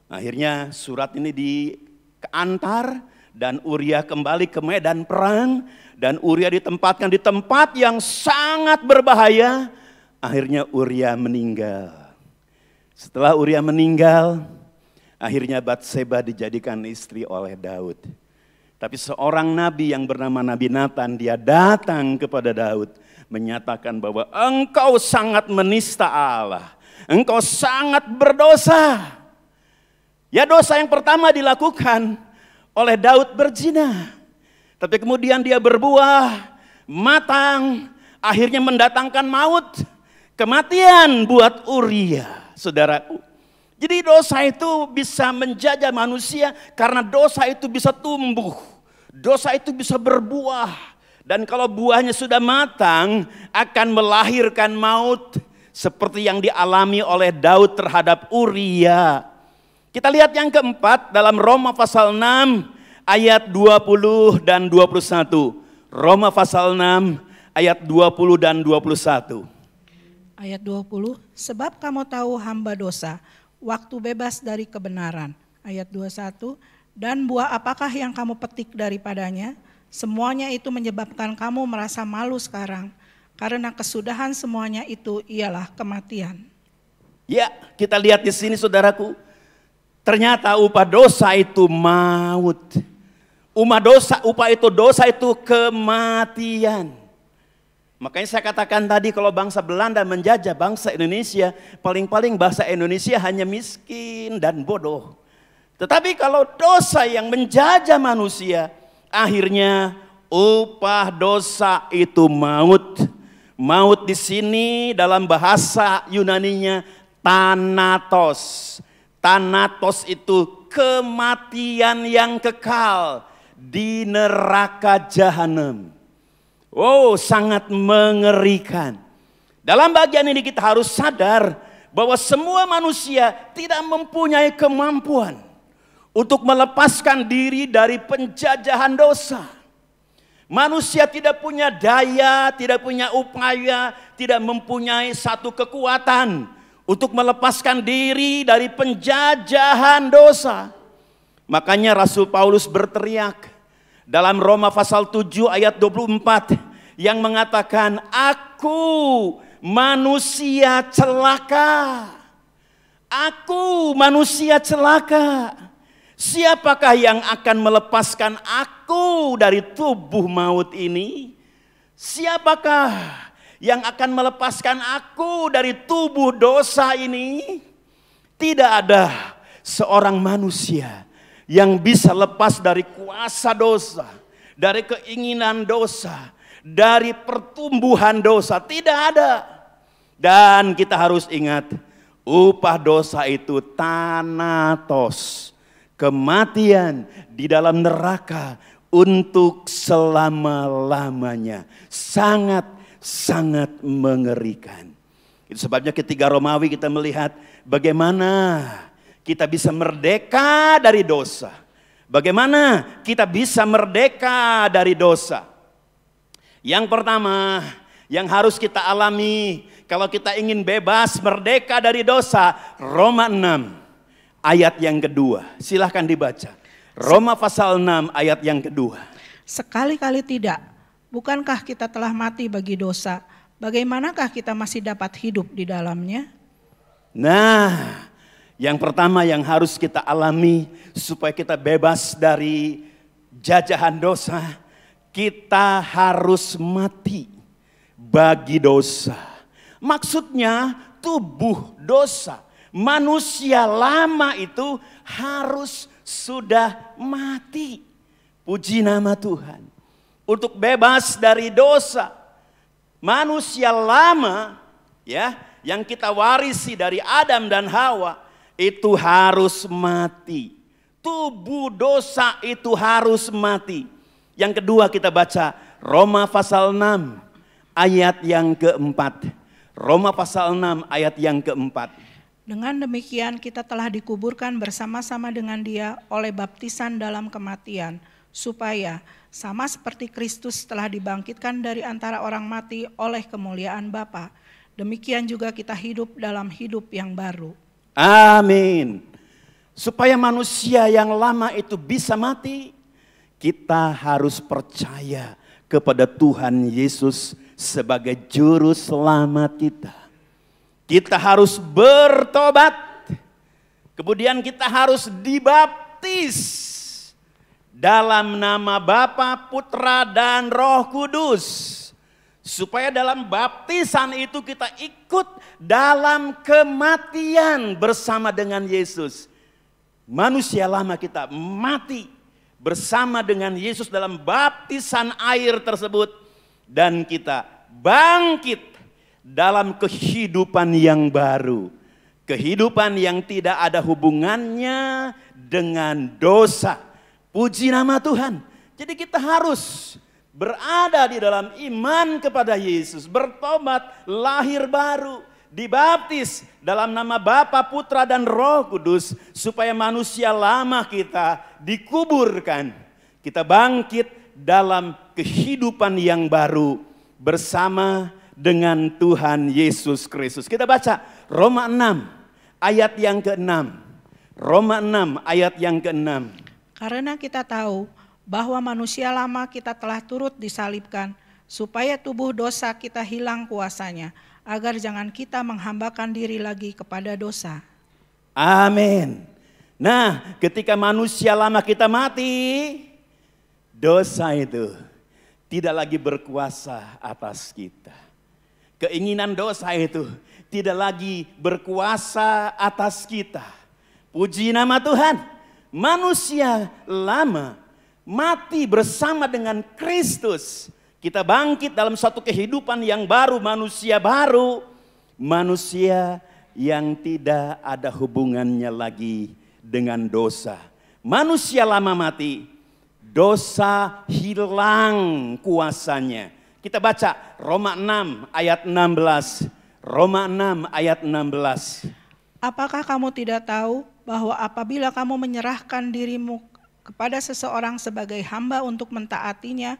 Akhirnya surat ini diantar dan Uria kembali ke medan perang. Dan Uria ditempatkan di tempat yang sangat berbahaya. Akhirnya Uria meninggal. Setelah Uria meninggal, akhirnya Batseba dijadikan istri oleh Daud. Tapi seorang nabi yang bernama Nabi Nathan, dia datang kepada Daud. Menyatakan bahwa engkau sangat menista Allah. Engkau sangat berdosa. Ya, dosa yang pertama dilakukan oleh Daud berzina. Tapi kemudian dia berbuah, matang, akhirnya mendatangkan maut. Kematian buat Uria, saudaraku. Jadi dosa itu bisa menjajah manusia karena dosa itu bisa tumbuh. Dosa itu bisa berbuah. Dan kalau buahnya sudah matang akan melahirkan maut. Seperti yang dialami oleh Daud terhadap Uria. Kita lihat yang keempat dalam Roma pasal 6 ayat 20 dan 21. Roma pasal 6 ayat 20 dan 21. Ayat 20, sebab kamu tahu hamba dosa, waktu bebas dari kebenaran. Ayat 21, dan buah apakah yang kamu petik daripadanya? Semuanya itu menyebabkan kamu merasa malu sekarang. Karena kesudahan semuanya itu ialah kematian. Ya, kita lihat di sini saudaraku. Ternyata upah dosa itu maut. Upah itu dosa itu kematian. Makanya saya katakan tadi kalau bangsa Belanda menjajah bangsa Indonesia, paling-paling bahasa Indonesia hanya miskin dan bodoh. Tetapi kalau dosa yang menjajah manusia, akhirnya upah dosa itu maut. Maut di sini dalam bahasa Yunaninya thanatos. Thanatos itu kematian yang kekal di neraka jahanam. Oh, sangat mengerikan. Dalam bagian ini kita harus sadar bahwa semua manusia tidak mempunyai kemampuan untuk melepaskan diri dari penjajahan dosa. Manusia tidak punya daya, tidak punya upaya, tidak mempunyai satu kekuatan untuk melepaskan diri dari penjajahan dosa. Makanya Rasul Paulus berteriak dalam Roma pasal 7 ayat 24 yang mengatakan, aku manusia celaka. Aku manusia celaka. Siapakah yang akan melepaskan aku dari tubuh maut ini? Siapakah yang akan melepaskan aku dari tubuh dosa ini? Tidak ada seorang manusia yang bisa lepas dari kuasa dosa, dari keinginan dosa, dari pertumbuhan dosa. Tidak ada. Dan kita harus ingat, upah dosa itu thanatos, kematian di dalam neraka untuk selama-lamanya. Sangat mengerikan. Itu sebabnya ketika Romawi kita melihat bagaimana kita bisa merdeka dari dosa. Bagaimana kita bisa merdeka dari dosa. Yang pertama yang harus kita alami kalau kita ingin bebas merdeka dari dosa, Roma 6 ayat yang kedua. Silahkan dibaca. Roma pasal 6 ayat yang kedua. Sekali-kali tidak. Bukankah kita telah mati bagi dosa? Bagaimanakah kita masih dapat hidup di dalamnya? Nah, yang pertama yang harus kita alami supaya kita bebas dari jajahan dosa, kita harus mati bagi dosa. Maksudnya tubuh dosa, manusia lama itu harus sudah mati. Puji nama Tuhan. Untuk bebas dari dosa, manusia lama ya yang kita warisi dari Adam dan Hawa itu harus mati. Tubuh dosa itu harus mati. Yang kedua kita baca Roma pasal 6 ayat yang keempat. Roma pasal 6 ayat yang keempat. Dengan demikian kita telah dikuburkan bersama-sama dengan Dia oleh baptisan dalam kematian, supaya sama seperti Kristus telah dibangkitkan dari antara orang mati oleh kemuliaan Bapa, demikian juga kita hidup dalam hidup yang baru. Amin. Supaya manusia yang lama itu bisa mati, kita harus percaya kepada Tuhan Yesus sebagai juru selamat kita. Kita harus bertobat. Kemudian kita harus dibaptis dalam nama Bapa, Putra, dan Roh Kudus. Supaya dalam baptisan itu kita ikut dalam kematian bersama dengan Yesus. Manusia lama kita mati bersama dengan Yesus dalam baptisan air tersebut. Dan kita bangkit dalam kehidupan yang baru. Kehidupan yang tidak ada hubungannya dengan dosa. Puji nama Tuhan. Jadi kita harus berada di dalam iman kepada Yesus. Bertobat, lahir baru, dibaptis dalam nama Bapa, Putra, dan Roh Kudus. Supaya manusia lama kita dikuburkan. Kita bangkit dalam kehidupan yang baru bersama dengan Tuhan Yesus Kristus. Kita baca Roma 6 ayat yang ke-6. Roma 6 ayat yang ke-6. Karena kita tahu bahwa manusia lama kita telah turut disalibkan, supaya tubuh dosa kita hilang kuasanya, agar jangan kita menghambakan diri lagi kepada dosa. Amin. Nah, ketika manusia lama kita mati, dosa itu tidak lagi berkuasa atas kita. Keinginan dosa itu tidak lagi berkuasa atas kita. Puji nama Tuhan. Manusia lama mati bersama dengan Kristus. Kita bangkit dalam satu kehidupan yang baru, manusia baru. Manusia yang tidak ada hubungannya lagi dengan dosa. Manusia lama mati, dosa hilang kuasanya. Kita baca Roma 6 ayat 16. Roma 6 ayat 16. Apakah kamu tidak tahu bahwa apabila kamu menyerahkan dirimu kepada seseorang sebagai hamba untuk mentaatinya,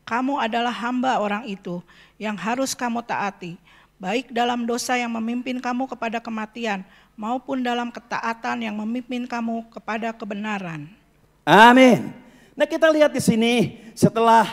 kamu adalah hamba orang itu yang harus kamu taati, baik dalam dosa yang memimpin kamu kepada kematian, maupun dalam ketaatan yang memimpin kamu kepada kebenaran. Amin. Nah, kita lihat di sini setelah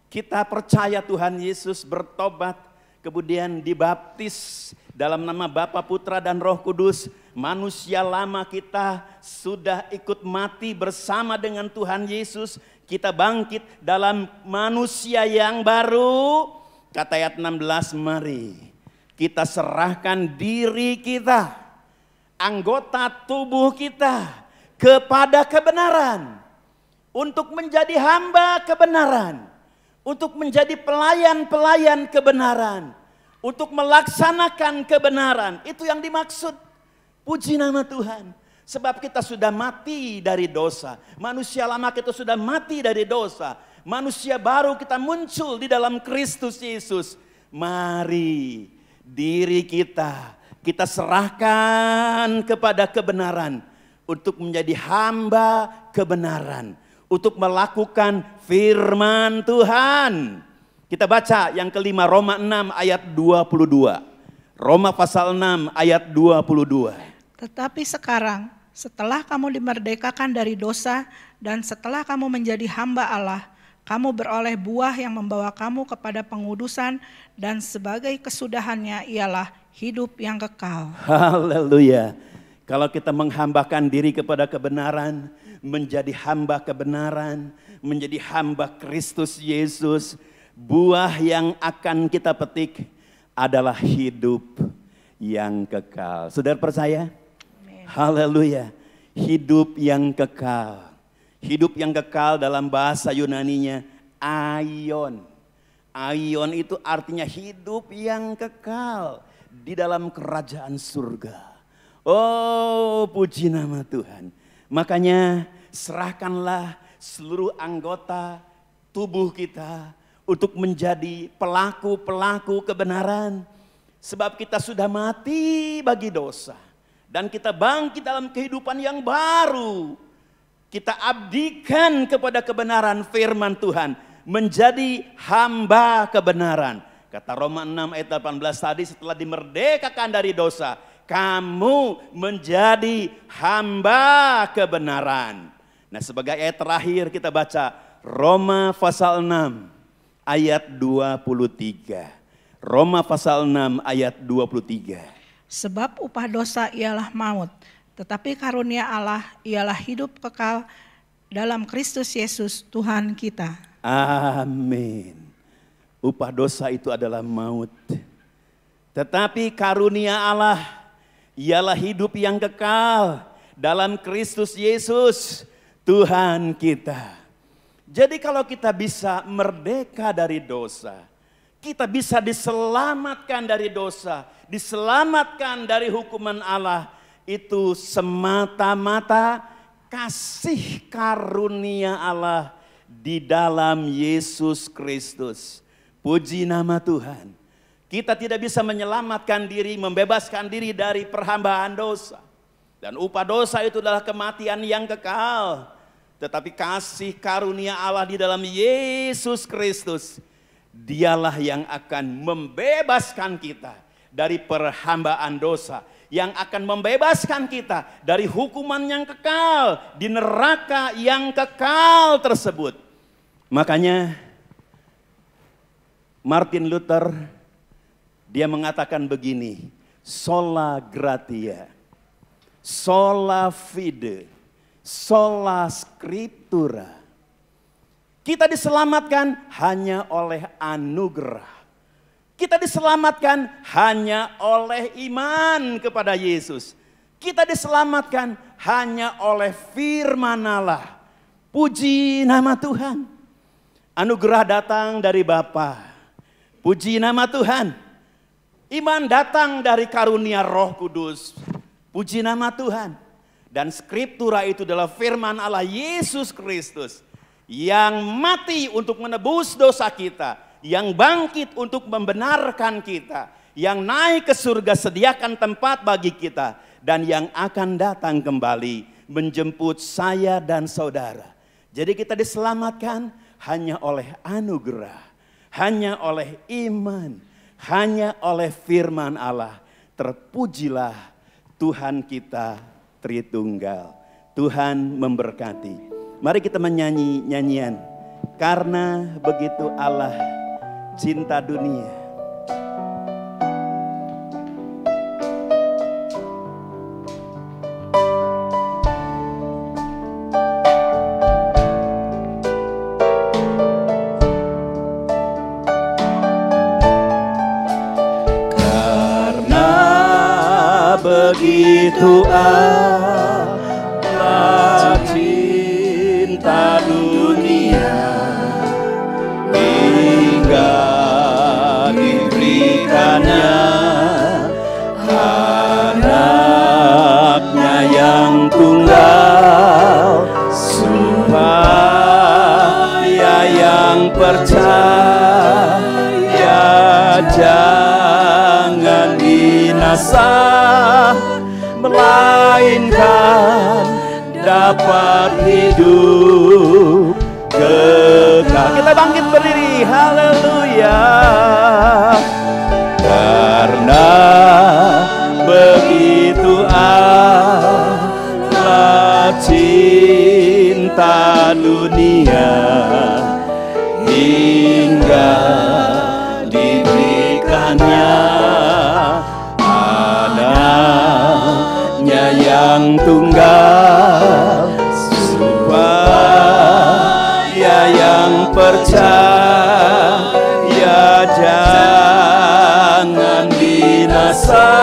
kita percaya Tuhan Yesus, bertobat, kemudian dibaptis dalam nama Bapa, Putra, dan Roh Kudus, Manusia lama kita sudah ikut mati bersama dengan Tuhan Yesus. Kita bangkit dalam manusia yang baru. Kata ayat 16, mari kita serahkan diri kita, anggota tubuh kita kepada kebenaran. Untuk menjadi hamba kebenaran. Untuk menjadi pelayan-pelayan kebenaran. Untuk melaksanakan kebenaran. Itu yang dimaksud. Puji nama Tuhan. Sebab kita sudah mati dari dosa. Manusia lama kita sudah mati dari dosa. Manusia baru kita muncul di dalam Kristus Yesus. Mari diri kita serahkan kepada kebenaran. Untuk menjadi hamba kebenaran. Untuk melakukan firman Tuhan. Kita baca yang kelima, Roma 6 ayat 22. Roma pasal 6 ayat 22. Tetapi sekarang, setelah kamu dimerdekakan dari dosa dan setelah kamu menjadi hamba Allah, kamu beroleh buah yang membawa kamu kepada pengudusan dan sebagai kesudahannya ialah hidup yang kekal. Haleluya. Kalau kita menghambakan diri kepada kebenaran, menjadi hamba kebenaran, menjadi hamba Kristus Yesus, buah yang akan kita petik adalah hidup yang kekal. Saudara percaya? Haleluya. Hidup yang kekal. Hidup yang kekal dalam bahasa Yunaninya aion. Aion itu artinya hidup yang kekal di dalam kerajaan surga. Oh, puji nama Tuhan. Makanya serahkanlah seluruh anggota tubuh kita untuk menjadi pelaku-pelaku kebenaran. Sebab kita sudah mati bagi dosa. Dan kita bangkit dalam kehidupan yang baru. Kita abdikan kepada kebenaran firman Tuhan. Menjadi hamba kebenaran. Kata Roma 6 ayat 18 tadi, setelah dimerdekakan dari dosa, kamu menjadi hamba kebenaran. Nah, sebagai ayat terakhir kita baca Roma pasal 6 ayat 23. Roma pasal 6 ayat 23. Sebab upah dosa ialah maut, tetapi karunia Allah ialah hidup kekal dalam Kristus Yesus Tuhan kita. Amin. Upah dosa itu adalah maut. Tetapi karunia Allah ialah hidup yang kekal dalam Kristus Yesus Tuhan kita. Jadi kalau kita bisa merdeka dari dosa, kita bisa diselamatkan dari dosa, diselamatkan dari hukuman Allah, itu semata-mata kasih karunia Allah di dalam Yesus Kristus. Puji nama Tuhan. Kita tidak bisa menyelamatkan diri, membebaskan diri dari perhambaan dosa. Dan upah dosa itu adalah kematian yang kekal. Tetapi kasih karunia Allah di dalam Yesus Kristus, Dialah yang akan membebaskan kita dari perhambaan dosa, yang akan membebaskan kita dari hukuman yang kekal di neraka yang kekal tersebut. Makanya Martin Luther dia mengatakan begini, sola gratia, sola fide, sola scriptura. Kita diselamatkan hanya oleh anugerah. Kita diselamatkan hanya oleh iman kepada Yesus. Kita diselamatkan hanya oleh firman Allah. Puji nama Tuhan. Anugerah datang dari Bapa. Puji nama Tuhan. Iman datang dari karunia Roh Kudus. Puji nama Tuhan. Dan skriptura itu adalah firman Allah Yesus Kristus, yang mati untuk menebus dosa kita, yang bangkit untuk membenarkan kita, yang naik ke surga sediakan tempat bagi kita, dan yang akan datang kembali menjemput saya dan saudara. Jadi kita diselamatkan hanya oleh anugerah, hanya oleh iman, hanya oleh firman Allah. Terpujilah Tuhan kita Tritunggal. Tuhan memberkati. Mari kita menyanyi nyanyian, karena begitu Allah cinta dunia. begitu Allah cinta dunia hingga diberikannya anaknya yang tunggal, supaya yang percaya jangan binasa, melainkan dapat hidup kekal. Kita bangkit berdiri, haleluya. Karena begitu Allah cinta dunia hingga diberikannya anaknya yang tunggal, supaya yang percaya jangan binasa,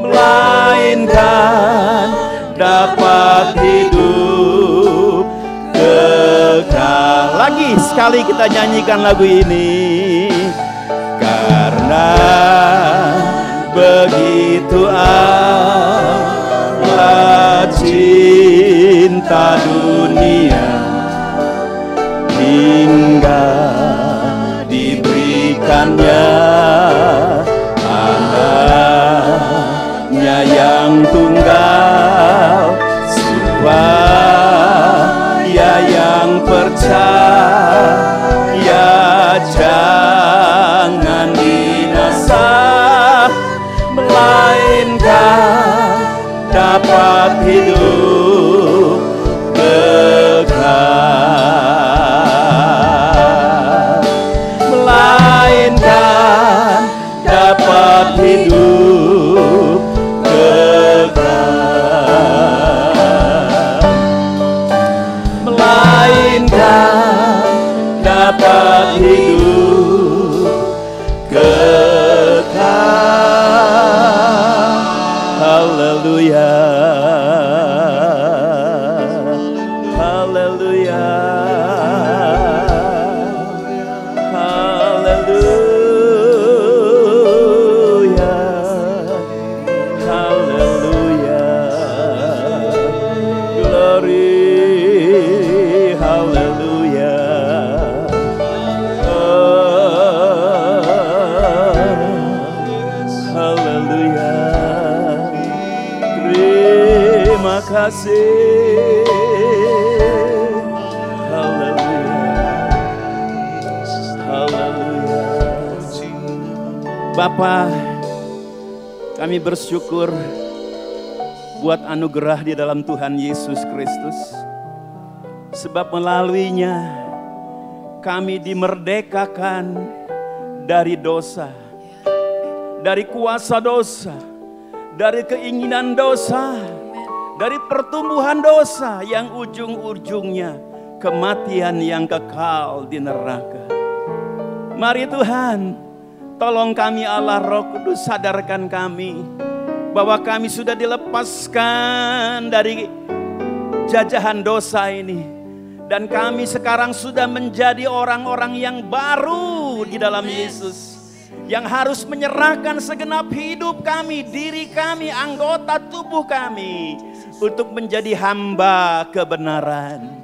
melainkan dapat hidup kekal. Lagi sekali kita nyanyikan lagu ini. Karena begitu Allah cinta dunia hingga diberikannya anaknya yang tunggal, supaya yang percaya jangan binasa, melainkan dapat hidup kekal, melainkan dapat hidup kekal, melainkan dapat hidup kekal. Haleluya, haleluya, haleluya, haleluya, glory, haleluya. Haleluya, terima kasih. Haleluya, haleluya. Bapa, kami bersyukur buat anugerah di dalam Tuhan Yesus Kristus, sebab melaluinya kami dimerdekakan dari dosa, dari kuasa dosa, dari keinginan dosa, dari pertumbuhan dosa yang ujung-ujungnya kematian yang kekal di neraka. Mari Tuhan, tolong kami Allah Roh Kudus, sadarkan kami bahwa kami sudah dilepaskan dari jajahan dosa ini. Dan kami sekarang sudah menjadi orang-orang yang baru di dalam Yesus, yang harus menyerahkan segenap hidup kami, diri kami, anggota tubuh kami, untuk menjadi hamba kebenaran.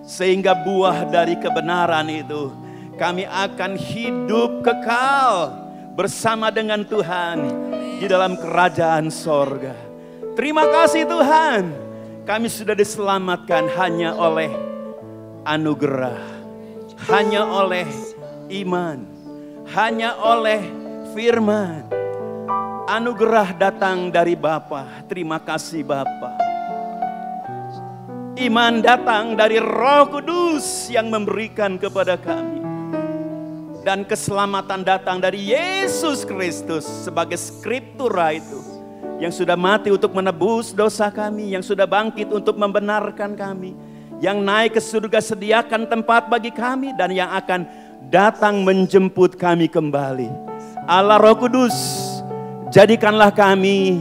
Sehingga buah dari kebenaran itu, kami akan hidup kekal bersama dengan Tuhan di dalam kerajaan sorga. Terima kasih Tuhan, kami sudah diselamatkan hanya oleh anugerah, hanya oleh iman, hanya oleh firman. Anugerah datang dari Bapa. Terima kasih Bapa. Iman datang dari Roh Kudus yang memberikan kepada kami. Dan keselamatan datang dari Yesus Kristus sebagai skriptura itu, yang sudah mati untuk menebus dosa kami, yang sudah bangkit untuk membenarkan kami, yang naik ke surga sediakan tempat bagi kami, dan yang akan datang menjemput kami kembali. Allah Roh Kudus, jadikanlah kami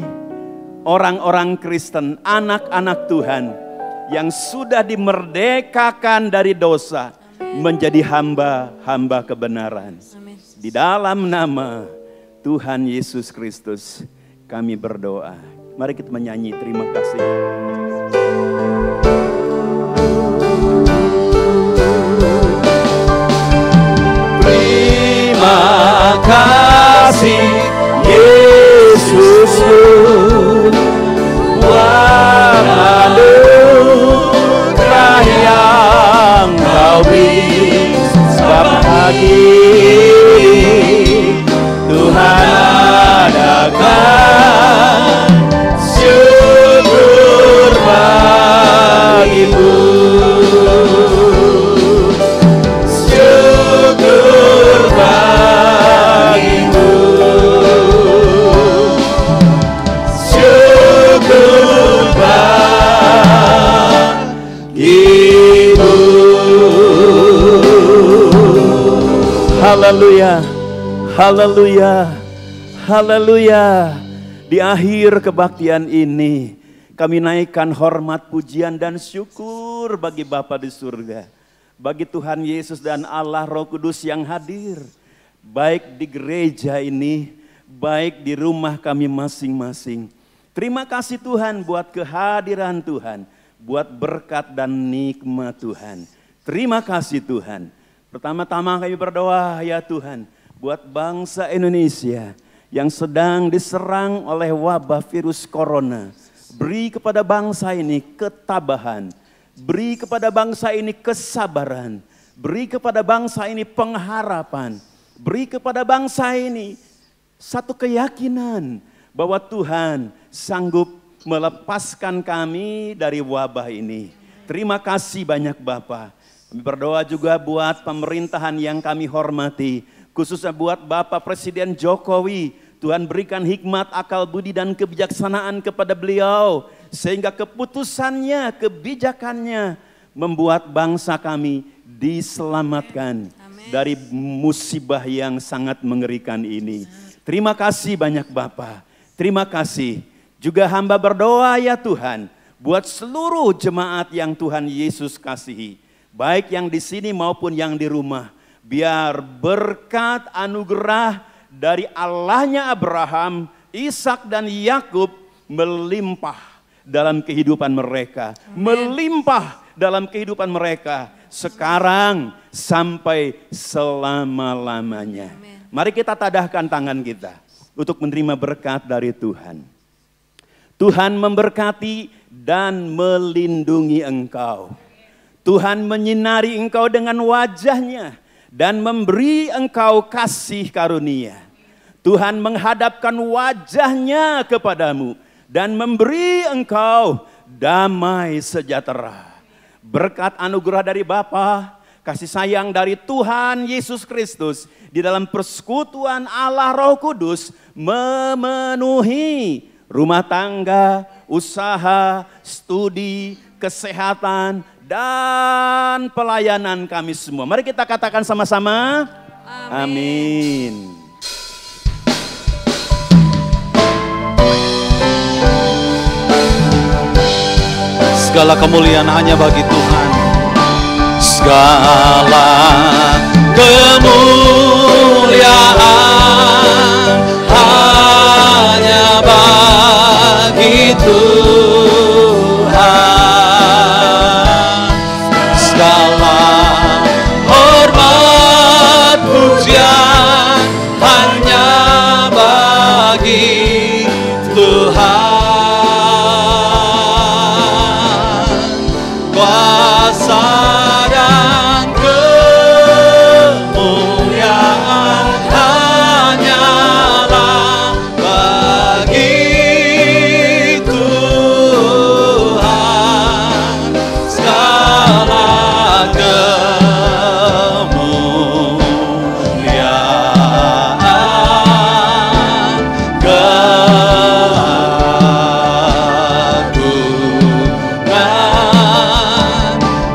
orang-orang Kristen, anak-anak Tuhan yang sudah dimerdekakan dari dosa menjadi hamba-hamba kebenaran. Di dalam nama Tuhan Yesus Kristus kami berdoa. Mari kita menyanyi terima kasih. Terima kasih Yesusku, buat anugerah yang Kau beri. Sebab pagi Tuhan adakan syukur bagimu. Syukur bagimu. Syukur bagimu. Haleluya, haleluya, haleluya. Di akhir kebaktian ini kami naikkan hormat, pujian dan syukur bagi Bapa di surga, bagi Tuhan Yesus dan Allah Roh Kudus yang hadir, baik di gereja ini, baik di rumah kami masing-masing. Terima kasih Tuhan buat kehadiran Tuhan, buat berkat dan nikmat Tuhan. Terima kasih Tuhan. Pertama-tama kami berdoa ya Tuhan, buat bangsa Indonesia yang sedang diserang oleh wabah virus corona. Beri kepada bangsa ini ketabahan, beri kepada bangsa ini kesabaran, beri kepada bangsa ini pengharapan, beri kepada bangsa ini satu keyakinan bahwa Tuhan sanggup melepaskan kami dari wabah ini. Terima kasih banyak Bapa. Kami berdoa juga buat pemerintahan yang kami hormati, khususnya buat Bapak Presiden Jokowi. Tuhan berikan hikmat, akal budi dan kebijaksanaan kepada beliau, sehingga keputusannya, kebijakannya membuat bangsa kami diselamatkan dari musibah yang sangat mengerikan ini. Terima kasih banyak Bapa. Terima kasih. Juga hamba berdoa ya Tuhan, buat seluruh jemaat yang Tuhan Yesus kasihi, baik yang di sini maupun yang di rumah. Biar berkat anugerah dari Allahnya Abraham, Ishak dan Yakub melimpah dalam kehidupan mereka. Melimpah dalam kehidupan mereka sekarang sampai selama-lamanya. Mari kita tadahkan tangan kita untuk menerima berkat dari Tuhan. Tuhan memberkati dan melindungi engkau. Tuhan menyinari engkau dengan wajahnya dan memberi engkau kasih karunia. Tuhan menghadapkan wajahnya kepadamu dan memberi engkau damai sejahtera. Berkat anugerah dari Bapa, kasih sayang dari Tuhan Yesus Kristus, di dalam persekutuan Allah Roh Kudus memenuhi rumah tangga, usaha, studi, kesehatan, dan pelayanan kami semua. Mari kita katakan sama-sama. Amin. Segala kemuliaan hanya bagi Tuhan. Segala kemuliaan hanya bagi Tuhan. Segala hormat pujian hanya bagi Tuhan. Kuasa dan kemuliaan hanyalah bagi Tuhan. Segala kemuliaan, keagungan,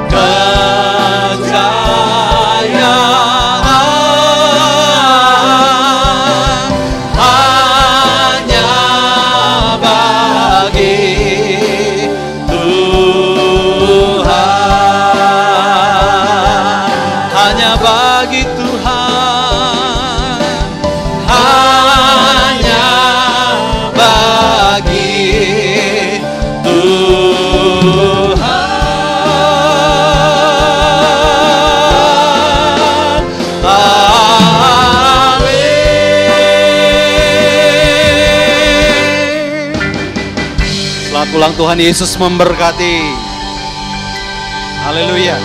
kejayaan pulang. Tuhan Yesus memberkati. Haleluya.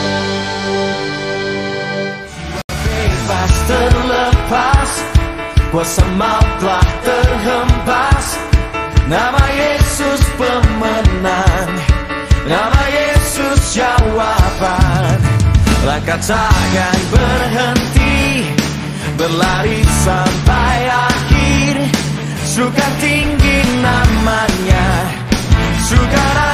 Bebas terlepas, kuasa maut telah terhempas. Nama Yesus pemenang, nama Yesus jawaban. Langkah takkan berhenti, berlari sampai akhir. Suka tinggi namanya, suka